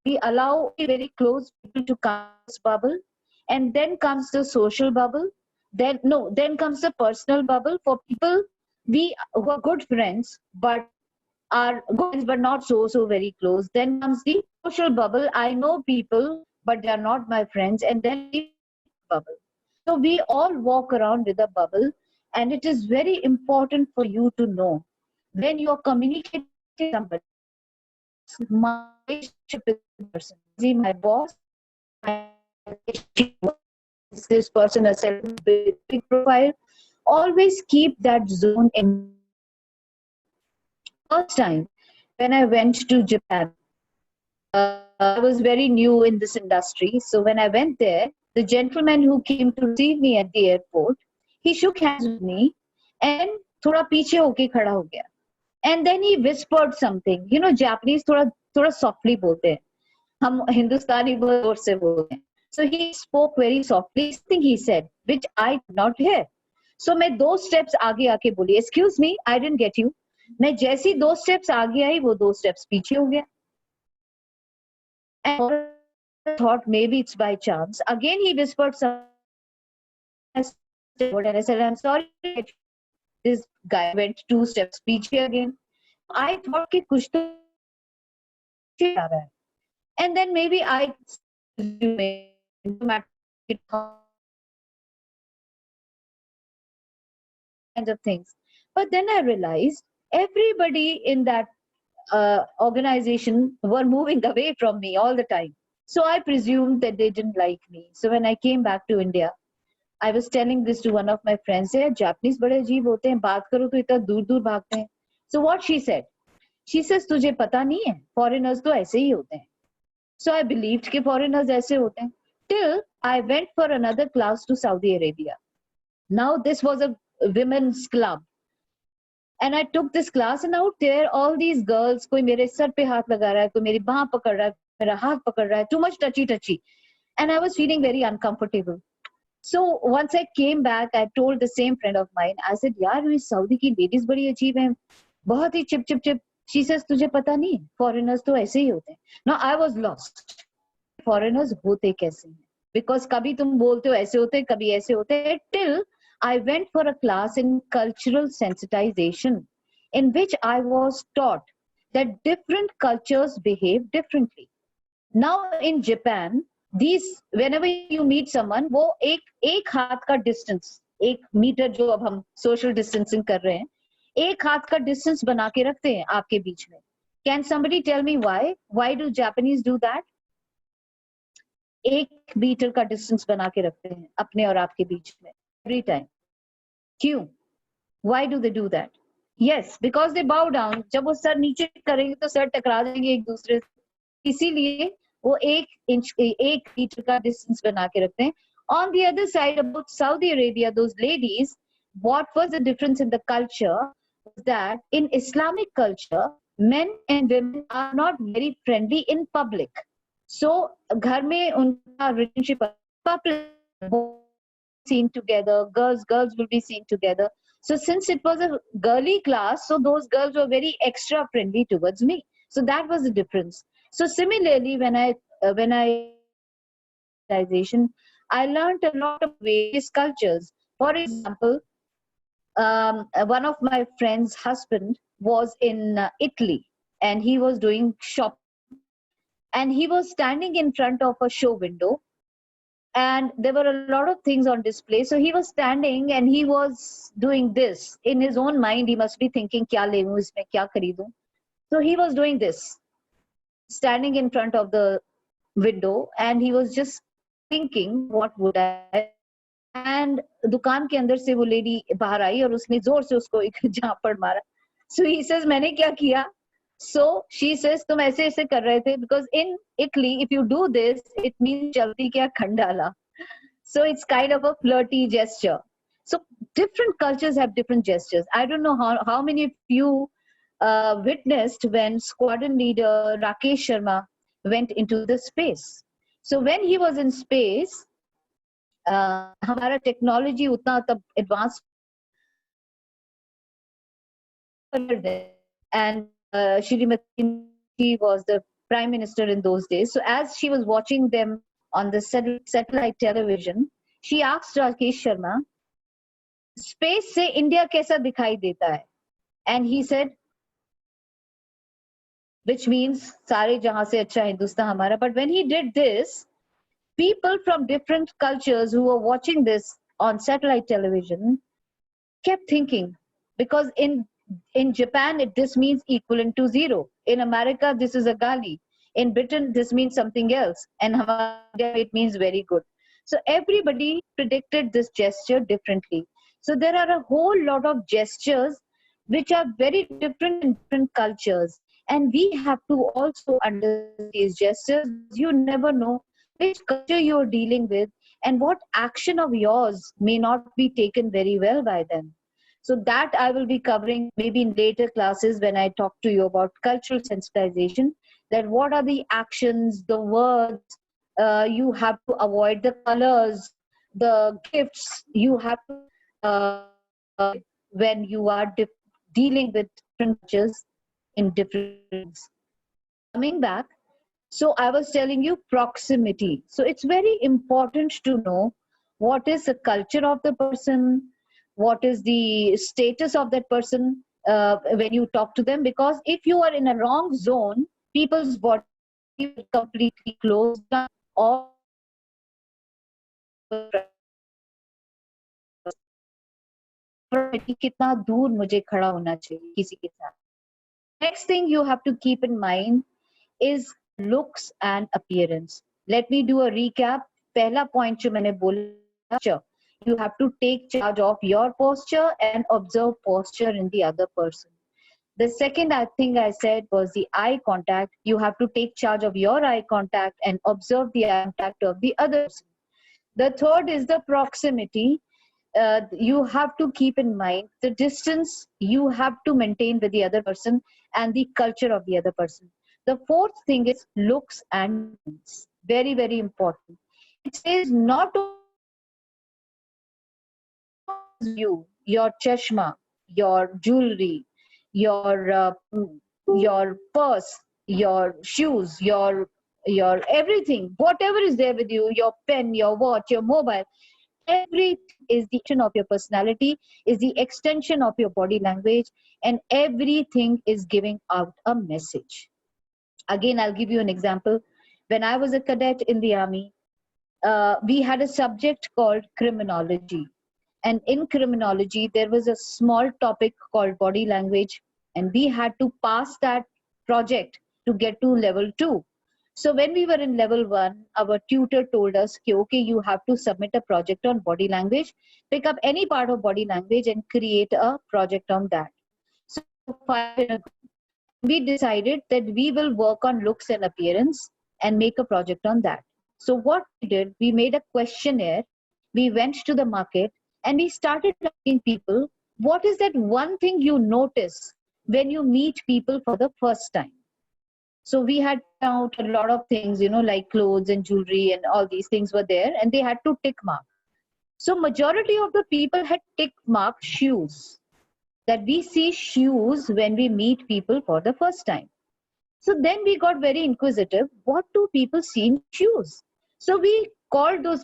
We allow very close people to come to this bubble. And then comes the social bubble. Then comes the personal bubble for people who are good friends, but are good friends but not so very close. Then comes the social bubble. I know people, but they are not my friends. And then the bubble. So we all walk around with a bubble, and it is very important for you to know when you are communicating with somebody, my relationship with this person. Is he my boss? Is this person a big profile? Always keep that zone in. First time when I went to Japan, I was very new in this industry. So when I went there, the gentleman who came to receive me at the airport, he shook hands with me and thoda piche hoke khada ho gaya. And then he whispered something. You know, Japanese thoda softly bolte hain. Hum Hindustani bahut zor se bolte hain. So he spoke very softly. Something he said, which I did not hear. So मैं 2 steps आगे आके बोली, excuse me, I didn't get you. मैं जैसी 2 steps आगे आई, वो 2 steps पीछे हो गया. And I thought maybe it's by chance. Again he whispered something. And I said, I'm sorry. This guy went 2 steps पीछे again. I thought कि कुछ तो आ रहा है. And then maybe I kinds of things. But then I realized everybody in that organization were moving away from me all the time. So I presumed that they didn't like me. So when I came back to India, I was telling this to one of my friends. Yeah, Japanese बड़े अजीब होते हैं, बात करो तो इतना दूर दूर भागते हैं. So what she said? She says, तुझे पता नहीं है, foreigners तो ऐसे ही होते हैं. So I believed कि foreigners ऐसे होते हैं. Till I went for another class to Saudi Arabia. Now this was a women's club. And I took this class, and out there all these girls, कोई मेरे सर पे हाथ लगा रहा है, कोई मेरी बाँह पकड़ रहा है, मेरा हाथ पकड़ रहा है, too much touchy. And I was feeling very uncomfortable. So once I came back, I told the same friend of mine, I said, यार ये सऊदी की ladies बड़ी अजीब हैं, बहुत ही chip. She says, तुझे पता नहीं, foreigners तो ऐसे ही होते हैं. Now I was lost. Foreigners होते कैसे हैं? Because कभी तुम बोलते हो ऐसे होते हैं, कभी ऐसे होते हैं. Till I went for a class in cultural sensitization, in which I was taught that different cultures behave differently. Now in Japan, whenever you meet someone, वो एक हाथ का distance, 1 meter जो अब हम social distancing कर रहे हैं, एक हाथ का distance बना के रखते हैं आपके बीच में. Can somebody tell me why? Why do Japanese do that? 1 meter का distance बना के रखते हैं अपने और आपके बीच में. Every time. क्यों? Why do they do that? Yes, because they bow down. जब वो सर नीचे करेंगे तो सर टकरा जाएंगे एक दूसरे से. इसीलिए वो 1 meter का distance बना के रखते हैं. On the other side, about Saudi Arabia, those ladies, what was the difference in the culture was that in Islamic culture, men and women are not very friendly in public. So, घर में उनका relationship public, seen together, girls will be seen together. So since it was a girly class, so those girls were very extra friendly towards me. So that was the difference. So similarly, when I learned a lot of various cultures. For example, one of my friend's husband was in Italy, and he was doing shop, and he was standing in front of a show window, and there were a lot of things on display. So he was standing and he was doing this in his own mind. He must be thinking, "Kya le loon, isme kya khareedun?" So he was doing this, standing in front of the window, and he was just thinking, what would I? And दुकान के अंदर से वो lady बाहर आई और उसने जोर से उसको एक झापड़ मारा. So he says, मैंने क्या किया? So she says, तुम ऐसे ऐसे कर रहे थे, because in Italy, if you do this, it means चलती क्या Khandala. So it's kind of a flirty gesture. So different cultures have different gestures. I don't know how many of you witnessed when squadron leader Rakesh Sharma went into the space. So when he was in space, हमारा technology उतना तब advanced, and Shrimati was the prime minister in those days. So as she was watching them on the satellite television, she asked Rakesh Sharma, space से India कैसा दिखाई देता है? And he said, which means सारे जहां से अच्छा हिंदुस्तान हमारा. But when he did this, people from different cultures who were watching this on satellite television kept thinking, because in Japan, this means equivalent to 0. In America, this is a gali. In Britain, this means something else. And it means very good. So everybody predicted this gesture differently. So there are a whole lot of gestures which are very different in different cultures. And we have to also understand these gestures. You never know which culture you're dealing with and what action of yours may not be taken very well by them. So that I will be covering maybe in later classes when I talk to you about cultural sensitization, that what are the actions, the words, you have to avoid the colors, the gifts you have to, when you are dealing with different cultures in different things. Coming back, so I was telling you proximity. So it's very important to know what is the culture of the person, what is the status of that person when you talk to them, because if you are in a wrong zone, people's body will completely close down, or कितना दूर मुझे खड़ा होना चाहिए किसी के साथ. Next thing you have to keep in mind is looks and appearance. Let me do a recap. पहला point जो मैंने बोला, you have to take charge of your posture and observe posture in the other person. The second thing I said was the eye contact. You have to take charge of your eye contact and observe the eye contact of the other person. The third is the proximity. You have to keep in mind the distance you have to maintain with the other person and the culture of the other person. The fourth thing is looks and words. Very, very important. It says not you, your chashma, your jewelry, your purse, your shoes, your everything, whatever is there with you, your pen, your watch, your mobile, everything is the extension of your personality, is the extension of your body language, and everything is giving out a message. Again, I'll give you an example. When I was a cadet in the army, we had a subject called criminology. And in criminology, there was a small topic called body language, and we had to pass that project to get to level 2. So when we were in level 1, our tutor told us, okay, you have to submit a project on body language, pick up any part of body language and create a project on that. So we decided that we will work on looks and appearance and make a project on that. So what we did, we made a questionnaire, we went to the market, And we started asking people, what is that one thing you notice when you meet people for the first time? So we had out a lot of things, like clothes and jewelry and all these things were there, and they had to tick mark. So majority of the people had tick marked shoes, that we see shoes when we meet people for the first time. So then we got very inquisitive. What do people see in shoes? So we called those,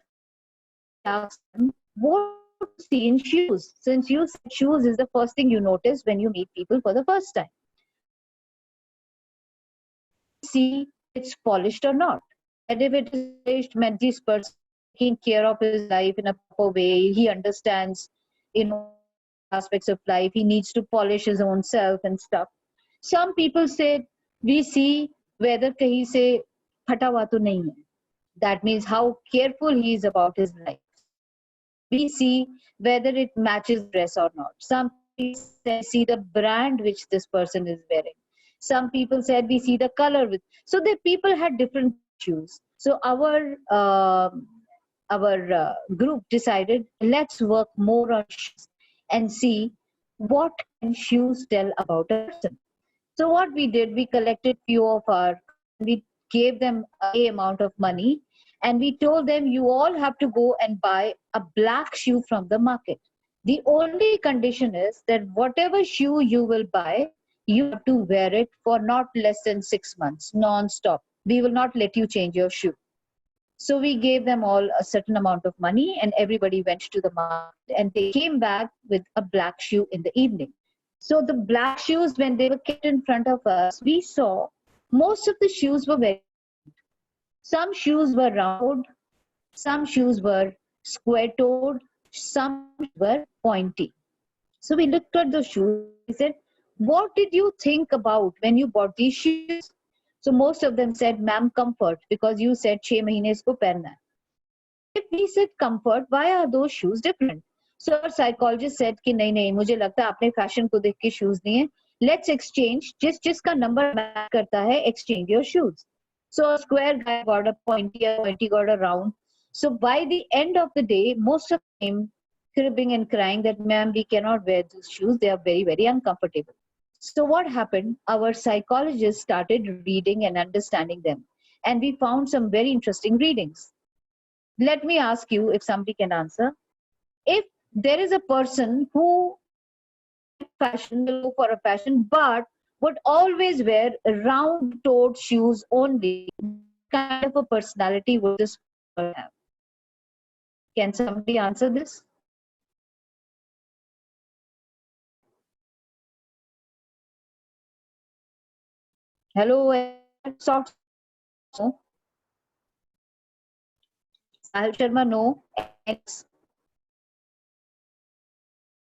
asked them, what do you see in shoes? Since you said shoes is the first thing you notice when you meet people for the first time. See it's polished or not. And if it is polished, meant this person taking care of his life in a proper way. He understands, aspects of life. He needs to polish his own self and stuff. Some people say, we see whether kahi se phata hua to nahi hai. That means how careful he is about his life. We see whether it matches dress or not. Some people see the brand which this person is wearing. Some people said we see the color with. So the people had different shoes. So our group decided, let's work more on shoes and see what can shoes tell about a person. So what we did, we collected few of we gave them a amount of money, and we told them, you all have to go and buy a black shoe from the market. The only condition is that whatever shoe you will buy, you have to wear it for not less than 6 months, non-stop. We will not let you change your shoe. So we gave them all a certain amount of money, and everybody went to the market, and they came back with a black shoe in the evening. So the black shoes, when they were kept in front of us, we saw most of the shoes were very, some shoes were round, some shoes were square-toed, some were pointy. So we looked at the shoes. We said, what did you think about when you bought these shoes? So most of them said, ma'am, comfort, because you said 6 mahine isko pehna hai. If we said comfort, why are those shoes different? So our psychologist said कि नहीं मुझे लगता है आपने fashion को देख के shoes दिए. Let's exchange. जिसका number match करता है, exchange your shoes. So a square guy got a pointy got a round. So by the end of the day, most of them cribbing and crying that, ma'am, we cannot wear those shoes. They are very, very uncomfortable. So what happened? Our psychologists started reading and understanding them. And we found some very interesting readings. Let me ask you if somebody can answer. If there is a person who fashion will go for a fashion, but would always wear round-toed shoes only, what kind of a personality would this person have? Can somebody answer this? Hello, socks. No. Sahil Sharma, no.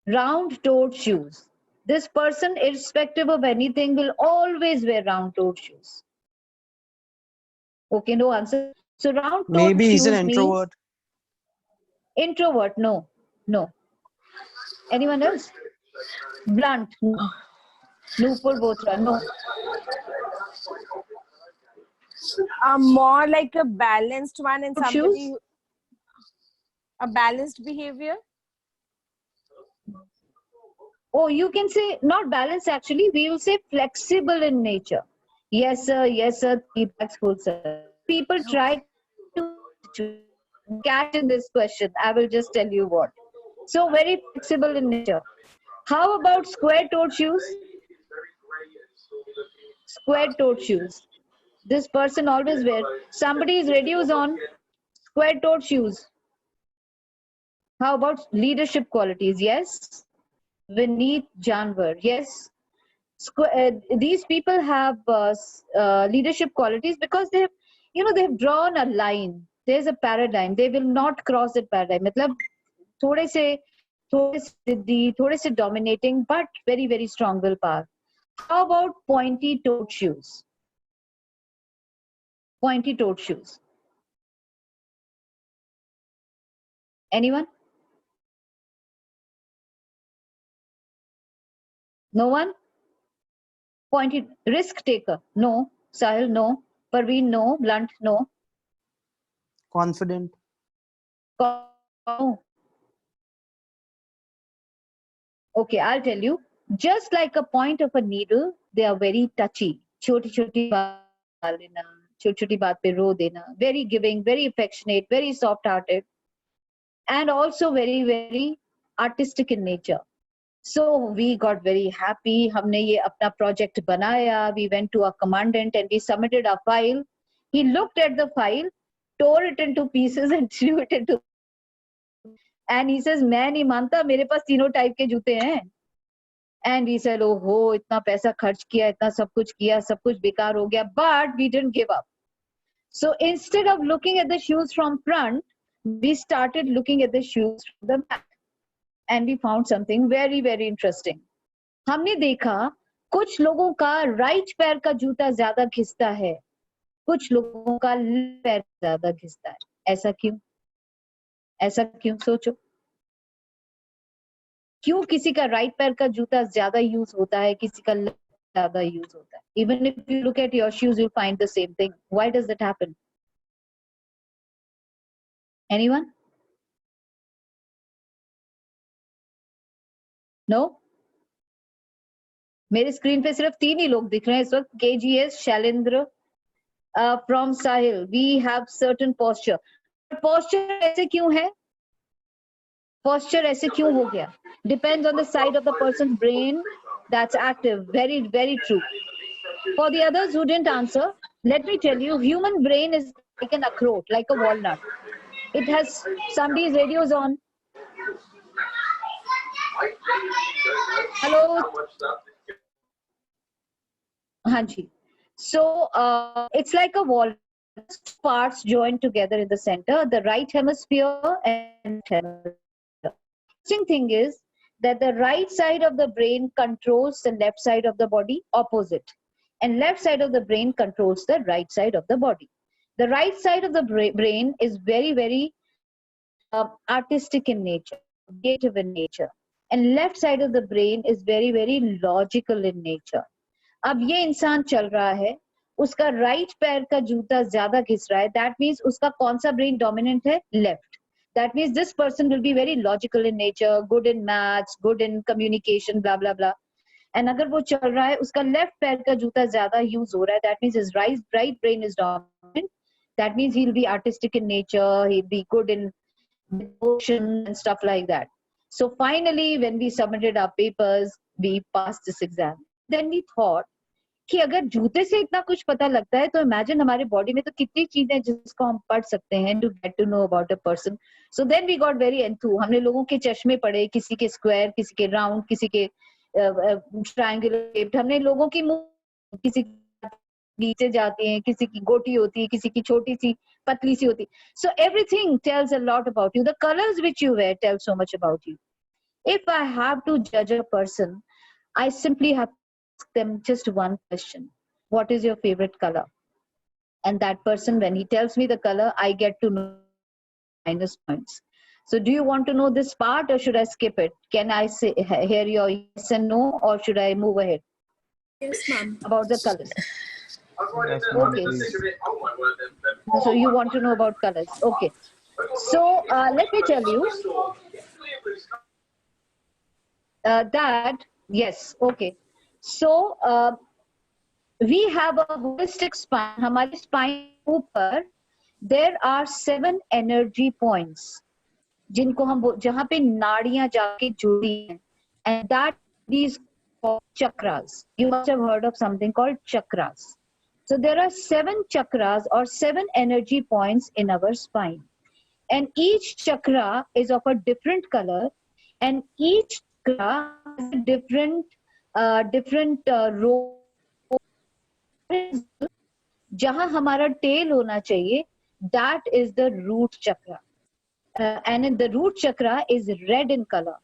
Round-toed shoes. This person, irrespective of anything, will always wear round-toed shoes. Okay, no answer. So round-toed Maybe shoes he's an means introvert. introvert. No, no. Anyone else? Blunt. No. Nupur Bothra. No. More like a balanced one and Shoes? somebody, a balanced behavior. Oh, you can say not balanced actually. We will say flexible in nature. Yes, sir. Yes, sir. Feedback's full, sir. People try to catch in this question. I will just tell you what. So very flexible in nature. How about square-toed shoes? Square-toed shoes. This person always wear. Somebody's radios on. Square-toed shoes. How about leadership qualities? Yes. Vineet Janwar. Yes. These people have leadership qualities because they have, they have drawn a line. There's a paradigm. They will not cross that paradigm. मतलब थोड़े से dominating, but very, very strong willpower. How about pointy-toed shoes? Pointy-toed shoes. Anyone? No one? Pointed risk taker? No. Sahil? No. Parveen? No. Blunt? No. Confident. No. Okay, I'll tell you. Just like a point of a needle, they are very touchy. Choti choti baat lena, choti choti baat pe ro dena. Very giving, very affectionate, very soft-hearted, and also very, very artistic in nature. So we got very happy. हमने ये अपना project बनाया. We went to our commandant and we submitted our file. He looked at the file, tore it into pieces and threw it into. And he says, मैं नहीं मानता, मेरे पास तीनों type के जूते हैं. And we said, oh ho, इतना पैसा खर्च किया, इतना सब कुछ किया, सब कुछ बेकार हो गया. But we didn't give up. So instead of looking at the shoes from front, we started looking at the shoes from the back. And we found something very, very interesting. हमने देखा कुछ लोगों का राइट पैर का जूता ज्यादा घिसता है, कुछ लोगों का लेफ्ट पैर ज्यादा घिसता है. ऐसा क्यों? ऐसा क्यों? सोचो. क्यों किसी का राइट पैर का जूता ज्यादा यूज होता है, किसी का लेफ्ट ज्यादा यूज होता है? Even if you look at your shoes, you'll find the same thing. Why does that happen? Anyone? No? मेरे स्क्रीन पे सिर्फ 3 ही लोग दिख रहे हैं इस वक्त. KGS, Shailendra, from Sahil. We have certain posture. Posture ऐसे क्यों है? Posture ऐसे क्यों हो गया? Depends on the side of the person's brain that's active. Very, very true. For the others who didn't answer, let me tell you, human brain is like an akroat, like a walnut. It has somebody's radios on. Hello. Hanji. So it's like a walnut. Parts joined together in the center, the right hemisphere and hemisphere. The interesting thing is that the right side of the brain controls the left side of the body, opposite. And left side of the brain controls the right side of the body. The right side of the brain is very, very artistic in nature, creative in nature. And left side of the brain is very, very logical in nature. अब ये इंसान चल रहा है, उसका right पैर का जूता ज्यादा घिस रहा है. That means उसका कौन सा brain dominant है? Left. That means this person will be very logical in nature, good in maths, good in communication, blah blah blah. And अगर वो चल रहा है, उसका लेफ्ट पैर का जूता ज्यादा यूज हो रहा है, that means his right brain is dominant. That means he'll be artistic in nature, he'll be good in devotion and stuff like that. So finally, when we submitted our papers, we passed this exam. Then we thought कि अगर जूते से इतना कुछ पता लगता है, तो imagine हमारे body में तो कितनी चीजें हैं जिसको हम पढ़ सकते हैं to get to know about a person. So then we got very enthused. हमने लोगों के चश्मे पढ़े, किसी के square, किसी के round, किसी के triangular shaped. हमने लोगों की मुंह, किसी नीचे जाती हैं, किसी की गोटी होती है, किसी की छोटी सी पतली सी होती. So everything tells a lot about you. The colors which you wear tell so much about you. If I have to judge a person, I simply have to ask them just one question. What is your favorite color? And that person, when he tells me the color, I get to know minus points. So do you want to know this part or should I skip it? Can I say, hear your yes and no, or should I move ahead? Yes, ma'am. About the colors. Yes, ma'am, Okay. please. So you want to know about colors. Okay. So let me tell you that, yes, okay. So we have a holistic spine. हमारी spine ऊपर there are 7 energy points जिनको हम जहाँ पे नाड़ियाँ जाके जुड़ी हैं, and that these called chakras. You must have heard of something called chakras. So there are 7 chakras or 7 energy points in our spine, and each chakra is of a different color, and each chakra has a different role. जहाँ हमारा tail होना चाहिए, that is the root chakra, and in the root chakra is red in color.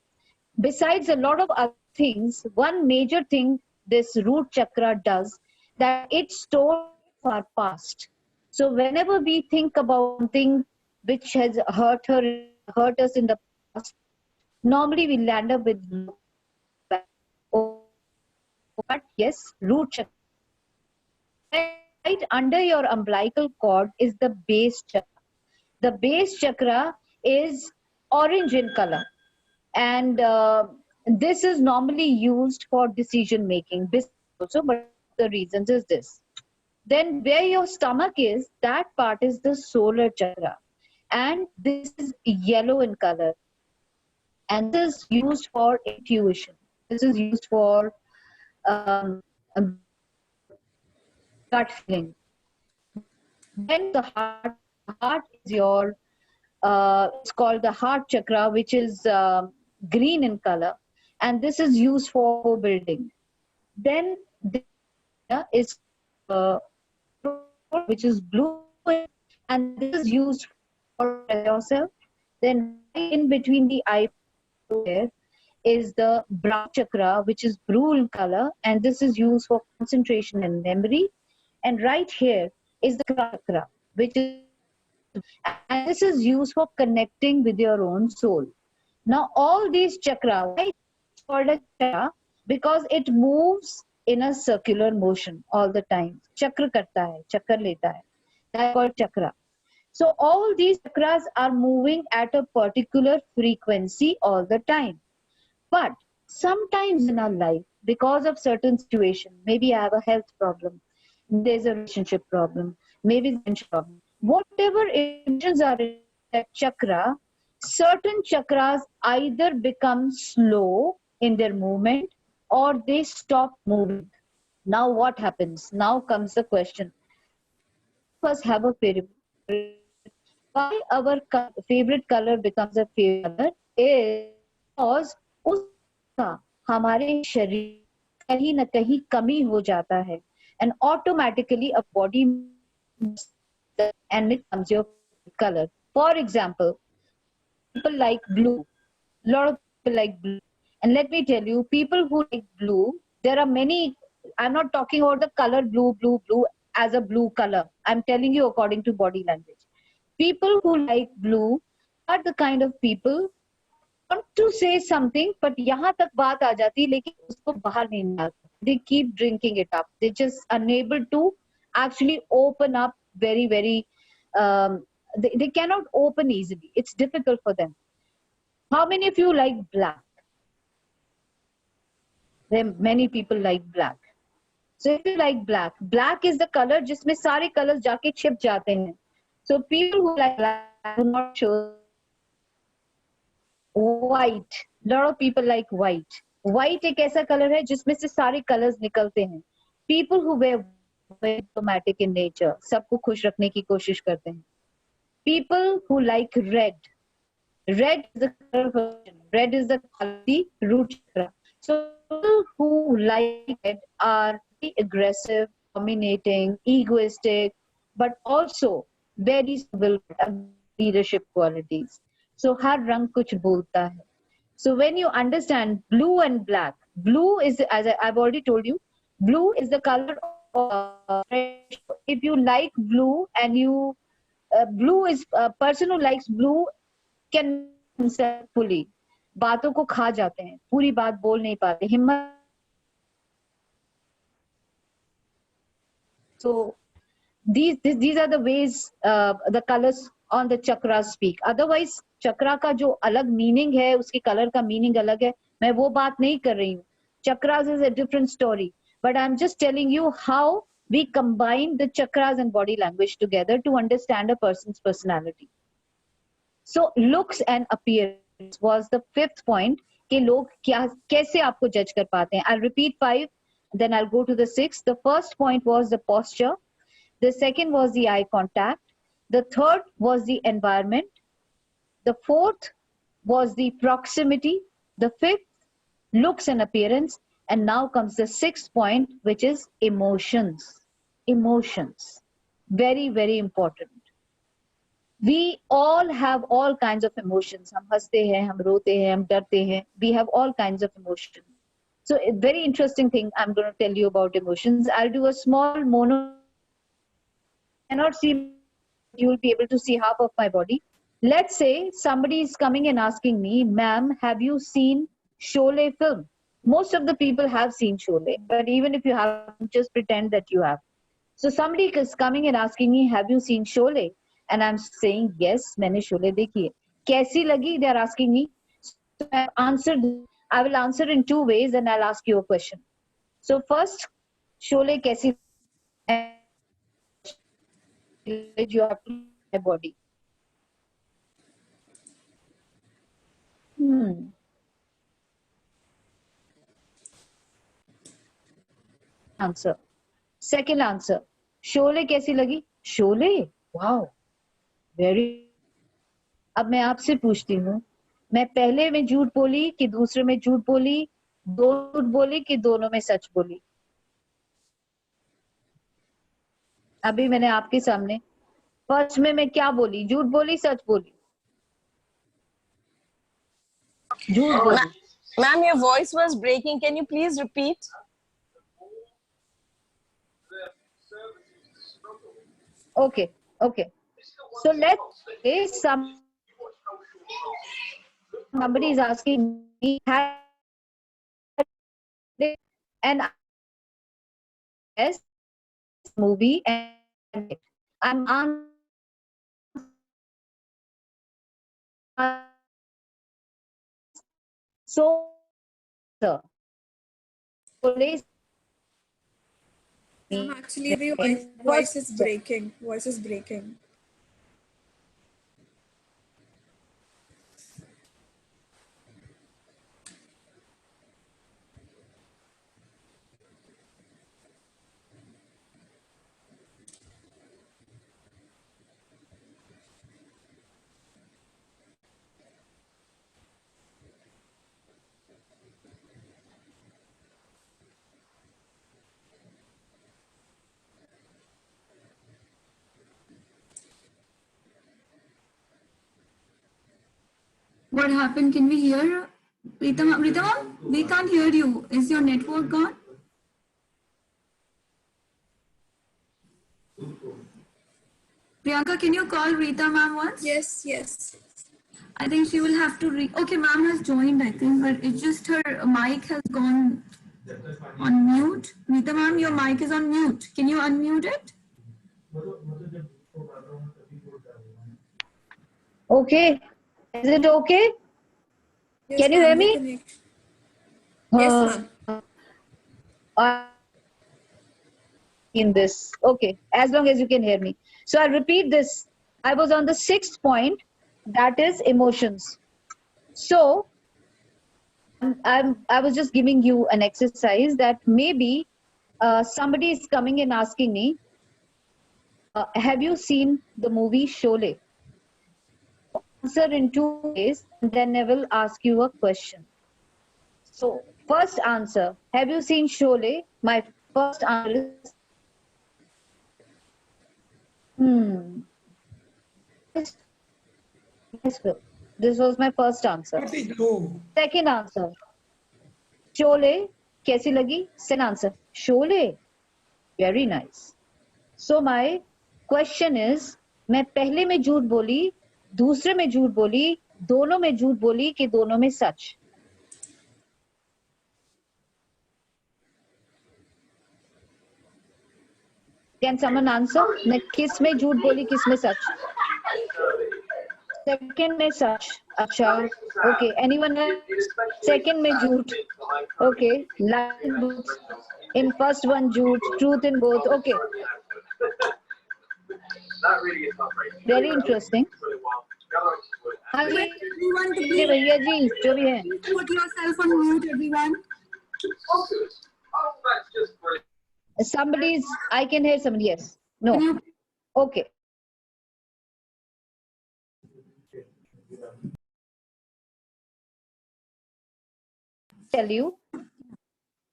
Besides a lot of other things, one major thing this root chakra does, that it stores our past. So whenever we think about something which has hurt us in the past, normally we land up with, but yes, root chakra. Right under your umbilical cord is the base chakra. The base chakra is orange in color, and This is normally used for decision making. This also, but the reasons is this. Then where your stomach is, that part is the solar chakra, and this is yellow in color, and this is used for intuition. This is used for um, gut feeling. Then the heart is your it's called the heart chakra, which is green in color, and this is used for building. Then this is which is blue, and this is used for yourself. Then in between the eye there is the brown chakra, which is blue in color, and this is used for concentration and memory. And right here is the chakra, which is, and this is used for connecting with your own soul. Now all these chakra, why it's called a chakra? Because it moves in a circular motion all the time. Chakra karta hai, chakra leta hai. That's called chakra. So all these chakras are moving at a particular frequency all the time. But sometimes in our life, because of certain situation, maybe I have a health problem, there's a relationship problem, maybe there's a friendship problem. Whatever emotions are in that chakra, certain chakras either become slow in their movement or they stop moving. Now what happens? Now comes the question. First have a favorite. Why our favorite color becomes a favorite color is because उसका हमारे शरीर कहीं न कहीं कमी हो जाता है, and automatically a body and it becomes your color. For example, people like blue. A lot of people like blue. And let me tell you, people who like blue, there are many. I'm not talking about the color blue as a blue color. I'm telling you according to body language. People who like blue are the kind of people want to say something, but यहाँ तक बात आ जाती है, लेकिन उसको बाहर नहीं निकालते. They keep drinking it up. They just unable to actually open up very, very. They cannot open easily. It's difficult for them. How many of you like black? There many people like black. So if you like black, black is the color जिसमें सारे colors जाके छिप जाते हैं. So people who like black do not show. White, lot of people like white. White एक ऐसा color है जिसमें से सारे colors निकलते हैं. People who wear very diplomatic in nature, सबको खुश रखने की कोशिश करते हैं. People who like red. Red is the color of red is the color of the root chakra. So people who like red are aggressive, dominating, egoistic, but also very civil leadership qualities. So हर रंग कुछ बोलता है. So when you understand blue and black, blue is, as I've already told you, blue is the color of if you like blue and you blue is a person who likes blue can himself fully. बातों को खा जाते हैं, पूरी बात बोल नहीं पाते, हिम्मत. So these are the ways the colors on the chakras speak. Otherwise चक्रा का जो अलग मीनिंग है, उसके कलर का मीनिंग अलग है. मैं वो बात नहीं कर रही हूँ. Chakras is a different story, but I'm just telling you how we combine the chakras and body language together to understand a person's personality. So looks and appearance was the fifth point. कि लोग क्या कैसे आपको जज कर पाते हैं. I'll repeat 5, then I'll go to the 6th. The first point was the posture. The second was the eye contact. The third was the environment. The fourth was the proximity. The fifth, looks and appearance. And now comes the 6th point, which is emotions. Emotions. Very, very important. We all have all kinds of emotions. हम हंसते हैं, हम रोते हैं, हम डरते हैं. We have all kinds of emotions. So a very interesting thing I'm going to tell you about emotions. I'll do a small mono. You cannot see, you will be able to see half of my body. Let's say somebody is coming and asking me, ma'am, have you seen Sholay film? Most of the people have seen Sholay, but even if you haven't, just pretend that you have. So somebody is coming and asking me, have you seen Sholay? And I'm saying, yes, मैंने Sholay देखी है. कैसी लगी? They are asking me. So I've answered. I will answer in two ways and I'll ask you a question. So first, Sholay kaisi you have to my body. Answer. Second answer. Sholay कैसी लगी? Sholay? Wow. Very. अब मैं आपसे पूछती हूँ, मैं पहले में झूठ बोली कि दूसरे में झूठ बोली, दो झूठ बोली कि दोनों में सच बोली? अभी मैंने आपके सामने फर्स्ट में मैं क्या बोली? झूठ बोली, सच बोली? झूठ बोली. Ma'am, your voice was breaking. Can you please repeat? Okay, okay. So let's say somebody is asking me, and yes, movie, and I'm so sir. Police. Actually, the voice is breaking. Voice is breaking. What happened? Can we hear? Rita, we can't hear you. Is your network gone? Priyanka, can you call Rita ma'am once? Yes, yes. I think she will have to okay, ma'am has joined, I think, but it's just her mic has gone on mute. Rita ma'am, your mic is on mute. Can you unmute it? Okay. Is it okay? Yes, Can you hear ma'am, me? connect. Yes, ma'am. In this. Okay, as long as you can hear me. So I'll repeat this. I was on the 6th point, that is emotions. So I was just giving you an exercise that maybe somebody is coming and asking me, have you seen the movie Sholay? Answer in two ways, and then I will ask you a question. So first answer, have you seen Sholay? My first answer is Yes, Phil. This was my first answer. Second answer, Sholay, कैसी लगी? Second answer, Sholay, very nice. So my question is, मैं पहले में झूठ बोली, दूसरे में झूठ बोली, दोनों में झूठ बोली कि दोनों में सच? Can someone answer? मैं किस में झूठ बोली, किस में सच? Second में सच. अच्छा. Okay. Anyone else? Second में झूठ. Okay. In first one झूठ. Truth in both. Okay. Very interesting. हाँ जी. Everyone to जी भैया जी जो भी है. put yourself on mute, everyone. Somebody's. I can hear somebody. Yes. No. Okay. Tell you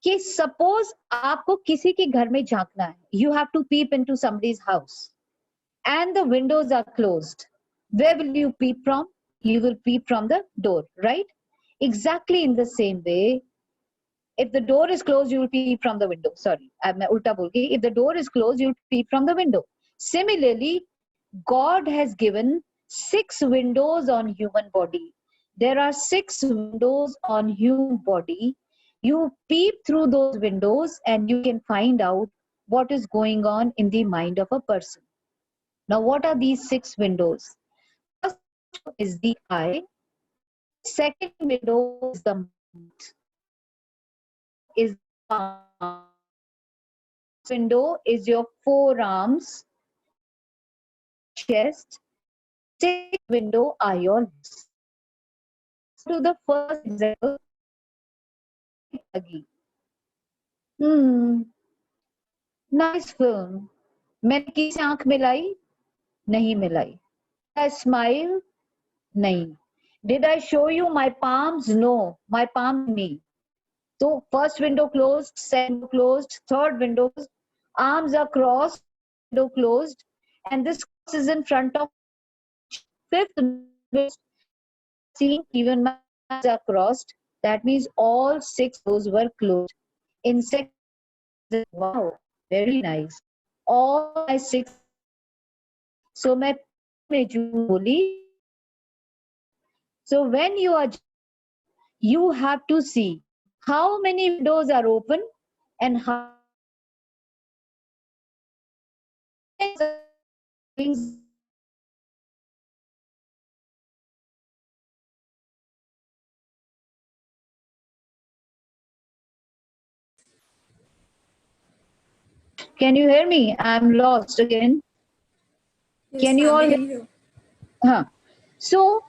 कि suppose आपको किसी के घर में झांकना है, you have to peep into somebody's house and the windows are closed. Where will you peep from? You will peep from the door, right? Exactly in the same way, if the door is closed, you will peep from the window. Sorry, मैं उल्टा बोल गई. If the door is closed, you will peep from the window. Similarly, God has given 6 windows on human body. There are 6 windows on human body. You peep through those windows and you can find out what is going on in the mind of a person. Now, what are these 6 windows? First is the eye. Second window is the is window is your forearms, chest. Sixth window are your legs. To the first example, Buggy. Nice film. मैंने किसी आंख मिलाई? नहीं मिलाई. I smile? नहीं. Did I show you my palms? No. My palm me. So first window closed, second window closed, third window closed, arms are crossed, window closed, and this cross is in front of fifth window. Seeing even my arms are crossed, that means all 6 doors were closed. In second, wow, very nice. All my 6. So मैं झूठ बोली. So when you have to see how many windows are open and how things. Can you hear me? I'm lost again. Yes, Can you ma'am, all we hear? can hear. हाँ. So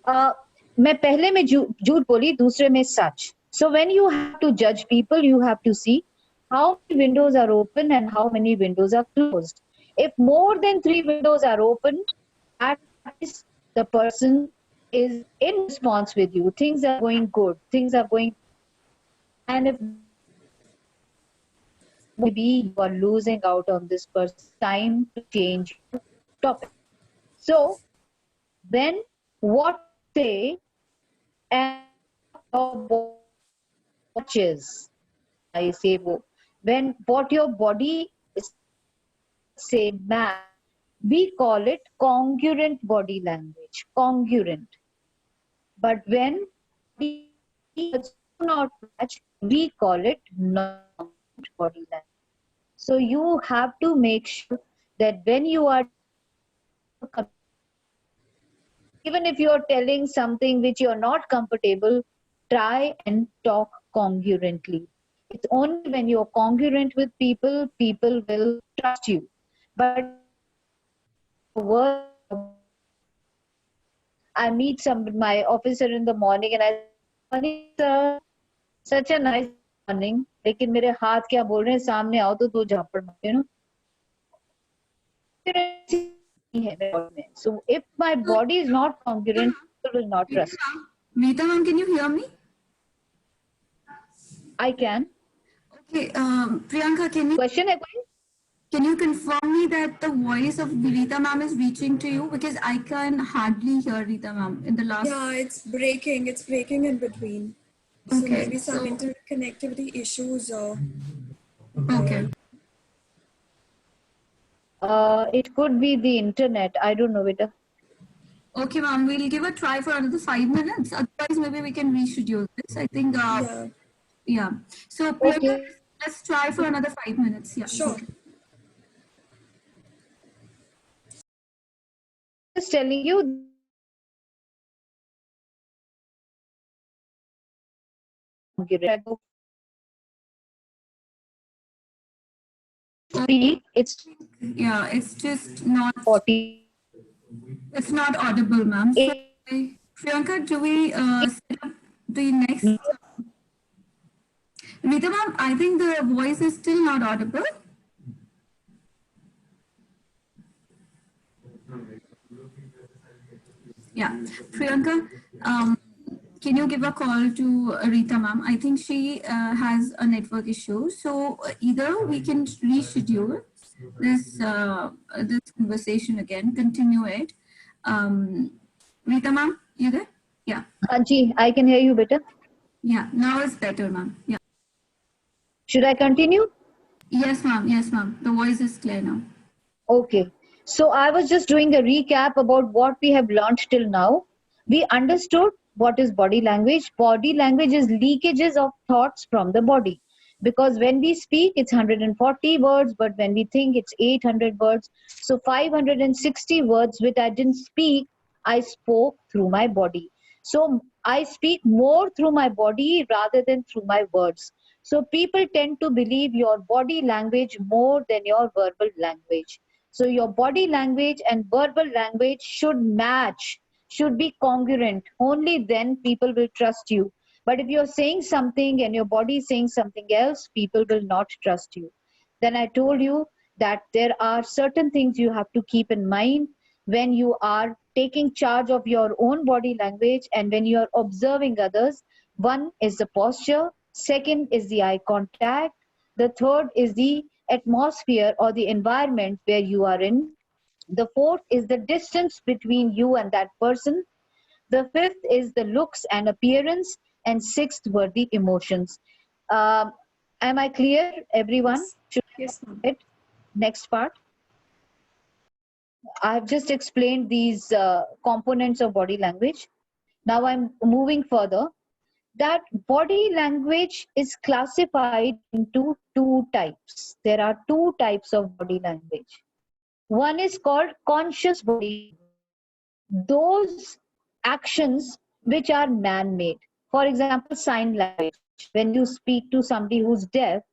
मैं पहले में झूठ बोली, दूसरे में सच. So when you have to judge people, you have to see how many windows are open and how many windows are closed. If more than 3 windows are open, that is the person is in response with you. Things are going good. Things are going. And if maybe you are losing out on this person's time to change your topic. So when what say and your watches, I say when what your body is say match, we call it congruent body language. Congruent. But when we do not match, we call it non-congruent body language. So you have to make sure that when you are, even if you are telling something which you are not comfortable, try and talk congruently. It's only when you're congruent with people, people will trust you. But I meet my officer in the morning and I say, sir, such a nice morning. लेकिन मेरे हाथ क्या बोल रहे हैं, सामने आओ तो 2 झापड़ मारते हैं ना. So if my body is not congruent, people will not trust. Meeta ma'am, can you hear me? I can. Okay, Priyanka, Question है कोई? can you confirm me that the voice of Rita ma'am is reaching to you? Because I can hardly hear Rita ma'am in the last. Yeah, it's breaking in between. So Okay, maybe some internet connectivity issues. Okay. It could be the internet. I don't know, beta. Okay, ma'am, we'll give a try for another 5 minutes. Otherwise, maybe we can reschedule this. I think. Yeah. So Okay. let's try for another 5 minutes. Yeah. Sure. Just telling you. Speak. It's Yeah, it's just not. 40. It's not audible, ma'am. So, Priyanka, do we set up the next? Rita ma'am, I think the voice is still not audible. Yeah, Priyanka, can you give a call to Rita ma'am? I think she has a network issue. So either we can reschedule this this conversation again, continue it. Rita ma'am, you there? Yeah. Anji, I can hear you better. Yeah, now it's better, ma'am. Yeah. Should I continue? Yes, ma'am. Yes, ma'am. The voice is clear now. Okay. So I was just doing a recap about what we have learned till now. We understood what is body language. Body language is leakages of thoughts from the body. Because when we speak, it's 140 words, but when we think, it's 800 words. So 560 words which I didn't speak, I spoke through my body. So I speak more through my body rather than through my words. So people tend to believe your body language more than your verbal language. So your body language and verbal language should match, should be congruent. Only then people will trust you. But if you're saying something and your body is saying something else, people will not trust you. Then I told you that there are certain things you have to keep in mind when you are taking charge of your own body language and when you are observing others. One is the posture, second is the eye contact, the third is the atmosphere or the environment where you are in, the fourth is the distance between you and that person, the fifth is the looks and appearance, and sixth were the emotions. Um, am I clear, everyone? Should I Yes, ma'am. it? Next part. I've just explained these components of body language. Now I'm moving further. That body language is classified into two types. There are two types of body language. One is called conscious body. Those actions which are man-made. For example, sign language. When you speak to somebody who's deaf,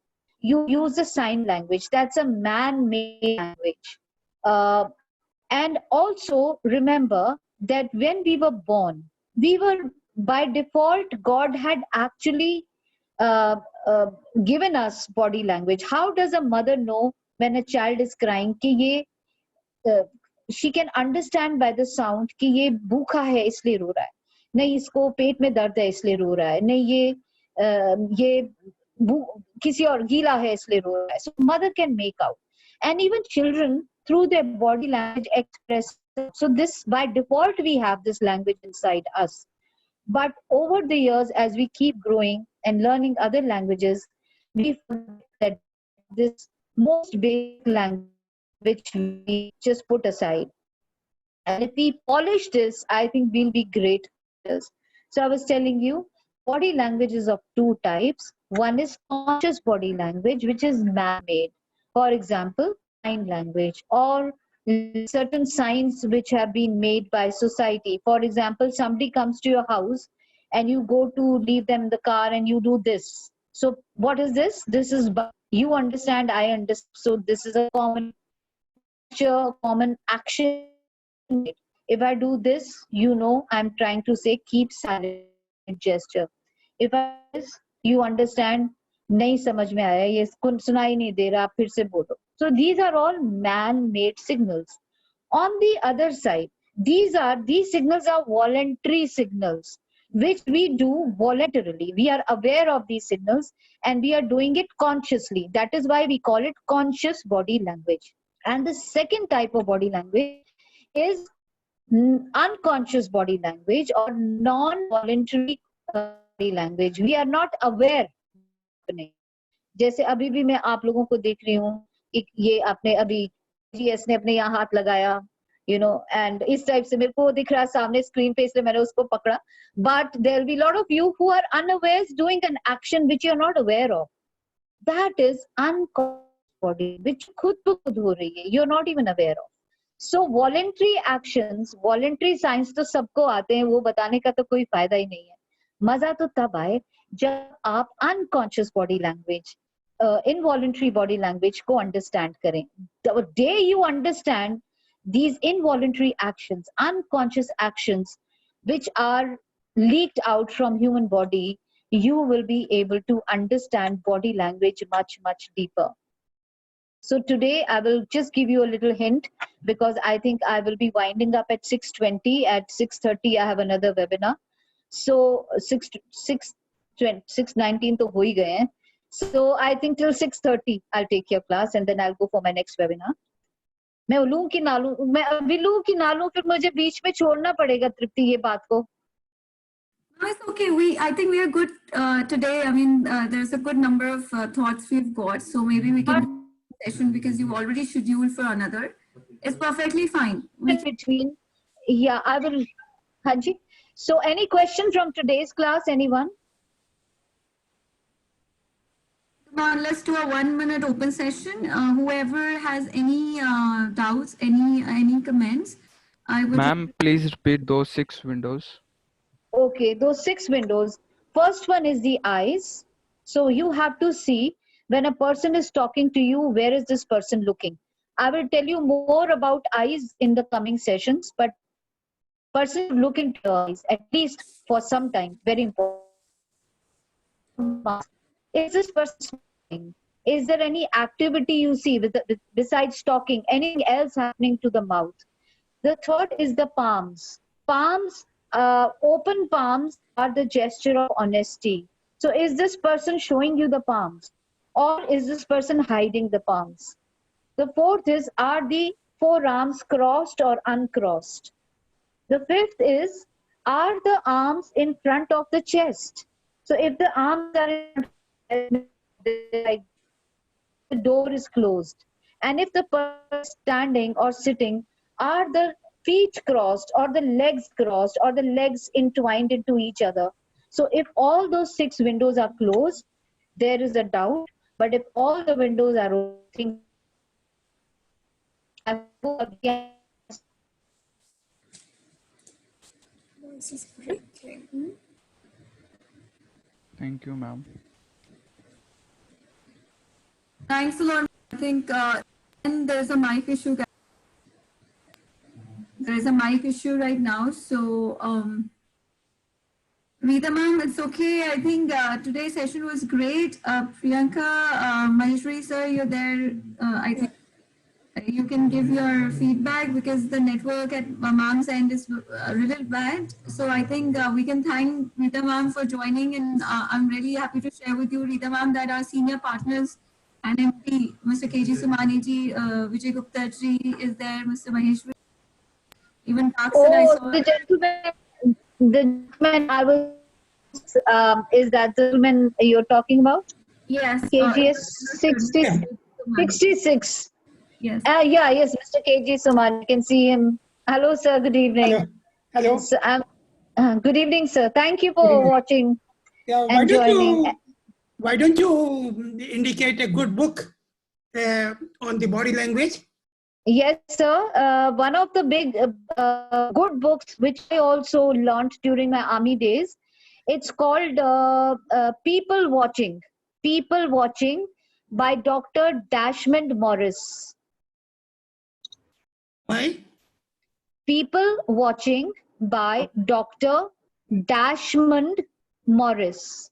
you use the sign language. That's a man-made language. And also remember that when we were born, we were by default, God had actually uh, uh, given us body language. How does a mother know when a child is crying? कि ये, she can understand by the sound कि ये भूखा है इसलिए रो रहा है, नहीं इसको पेट में दर्द है इसलिए रो रहा है, नहीं ये किसी और गीला है इसलिए रो रहा है. So mother can make out, and even children through their body language express. So this by default we have this language inside us. But over the years, as we keep growing and learning other languages, we forget that this most basic language which we just put aside. And if we polish this, I think we'll be great. So I was telling you, body language is of two types. One is conscious body language, which is man-made. For example, sign language or certain signs which have been made by society. For example, somebody comes to your house and you go to leave them in the car and you do this. So what is this? This is, you understand, I understand. So this is a common action. If I do this, you know, I'm trying to say keep silent gesture. If I do this, you understand, नहीं समझ में आया, ये सुनाई नहीं दे रहा, फिर से बोलो. So these are all man-made signals. On the other side, these signals are voluntary signals, which we do voluntarily. We are aware of these signals and we are doing it consciously. That is why we call it conscious body language. And the second type of body language is unconscious body language or non-voluntary body language. We are not aware. जैसे अभी भी मैं आप लोगों को देख रही हूँ, ये आपने अभी जीएस ने अपने यहाँ हाथ लगाया, you know, and इस टाइप से मेरे को दिख रहा है सामने स्क्रीन पे, इसलिए मैंने उसको पकड़ा. But there will be a lot of you who are unawares doing an action which you are not aware of. That is unconscious body, which खुद ब खुद हो रही है, you are not even aware of. So voluntary actions, voluntary signs तो सबको आते हैं, वो बताने का तो कोई फायदा ही नहीं है. मजा तो तब आए जब आप unconscious body language, involuntary body language को understand करें. The day you understand these involuntary actions, unconscious actions, which are leaked out from human body, you will be able to understand body language much, much deeper. So today I will just give you a little hint because I think I will be winding up at 6:20. At 6:30 I have another webinar. So 6:19 तो हो ही गए हैं. So I think till 6:30 I'll take your class and then I'll go for my next webinar. मैं लूं कि ना लूं, मैं अभी लूं कि ना लूं, फिर मुझे बीच में छोड़ना पड़ेगा तृप्ति ये बात को. No, it's okay. I think we are good today. I mean, there's a good number of thoughts we've got. So maybe we can do a session because you've already scheduled for another. It's perfectly fine. Between, yeah, I will. Hanji. So any question from today's class, anyone? Come on, let's do a 1-minute open session. Whoever has any doubts, any comments, I would. Ma'am, please repeat those 6 windows. Okay, those 6 windows. First one is the eyes. So you have to see when a person is talking to you, where is this person looking? I will tell you more about eyes in the coming sessions, but person should look into your eyes at least for some time. Very important. Is this person smiling? Is there any activity you see besides talking? Anything else happening to the mouth? The third is the palms. Palms, open palms are the gesture of honesty. So is this person showing you the palms? Or is this person hiding the palms? The fourth is, are the forearms crossed or uncrossed? The fifth is, are the arms in front of the chest? So if the arms are in, like the door is closed, and if the person is standing or sitting, are the feet crossed or the legs crossed or the legs entwined into each other? So if all those 6 windows are closed, there is a doubt. But if all the windows are open, I go again. Voice is breaking. Thank you, ma'am. Thanks a lot. I think and there's a mic issue. There is a mic issue right now. So, Rita ma'am, it's okay. I think today's session was great. Priyanka, Maheshwari sir, you're there. I think you can give your feedback because the network at ma'am's end is a little bad. So I think we can thank Rita ma'am for joining, and I'm really happy to share with you, Rita ma'am, that our senior partners and MD, Mr. KG Sumani ji, Vijay Gupta ji is there, Mr. Maheshwari, even Parks and I saw. The gentleman I was, is that the gentleman you're talking about? Yes. KGS 66. Yes. Yes, Mr. KG Suman. You can see him. Hello, sir. Good evening. Hello. So, good evening, sir. Thank you for watching and joining. Why don't you indicate a good book on the body language? Yes, sir. One of the big good books which I also learned during my army days, it's called People Watching. People Watching by Dr. Dashmond Morris. Why? People Watching by Dr. Dashmond Morris.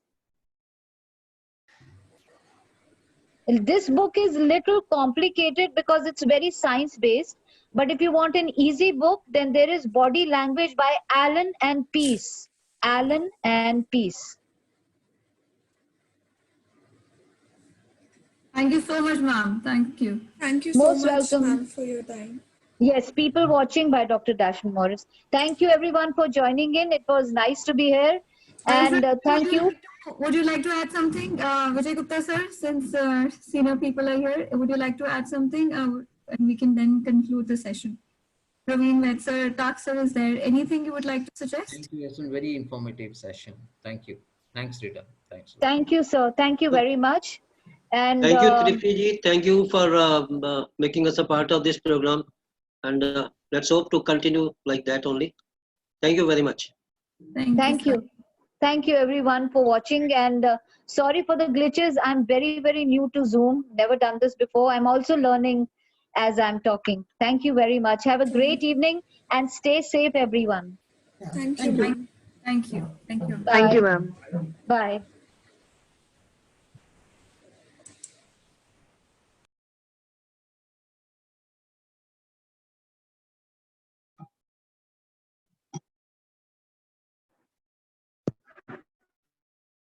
This book is a little complicated because it's very science-based. But if you want an easy book, then there is Body Language by Allen and Peace. Allen and Peace. Thank you so much, ma'am. Thank you. Thank you so Most much, welcome. ma'am, for your time. Yes, People Watching by Dr. Dashmond Morris. Thank you everyone for joining in. It was nice to be here. And thank you. Would you like to add something, Vijay Gupta sir, since senior people are here? Would you like to add something? And we can then conclude the session. Praveen Ved sir, Tak sir is there. Anything you would like to suggest? Thank you. It's a very informative session. Thanks, Rita. Thanks. Thank you, sir. Thank you very much. And thank you, Tripti. Thank you for making us a part of this program. And let's hope to continue like that only. Thank you very much. Thank you. Thank you everyone for watching, and sorry for the glitches. I'm very, very new to Zoom. Never done this before. I'm also learning as I'm talking. Thank you very much. Have a great evening and stay safe, everyone. Thank you. Thank you. Thank you. Bye. Thank you, ma'am. Bye.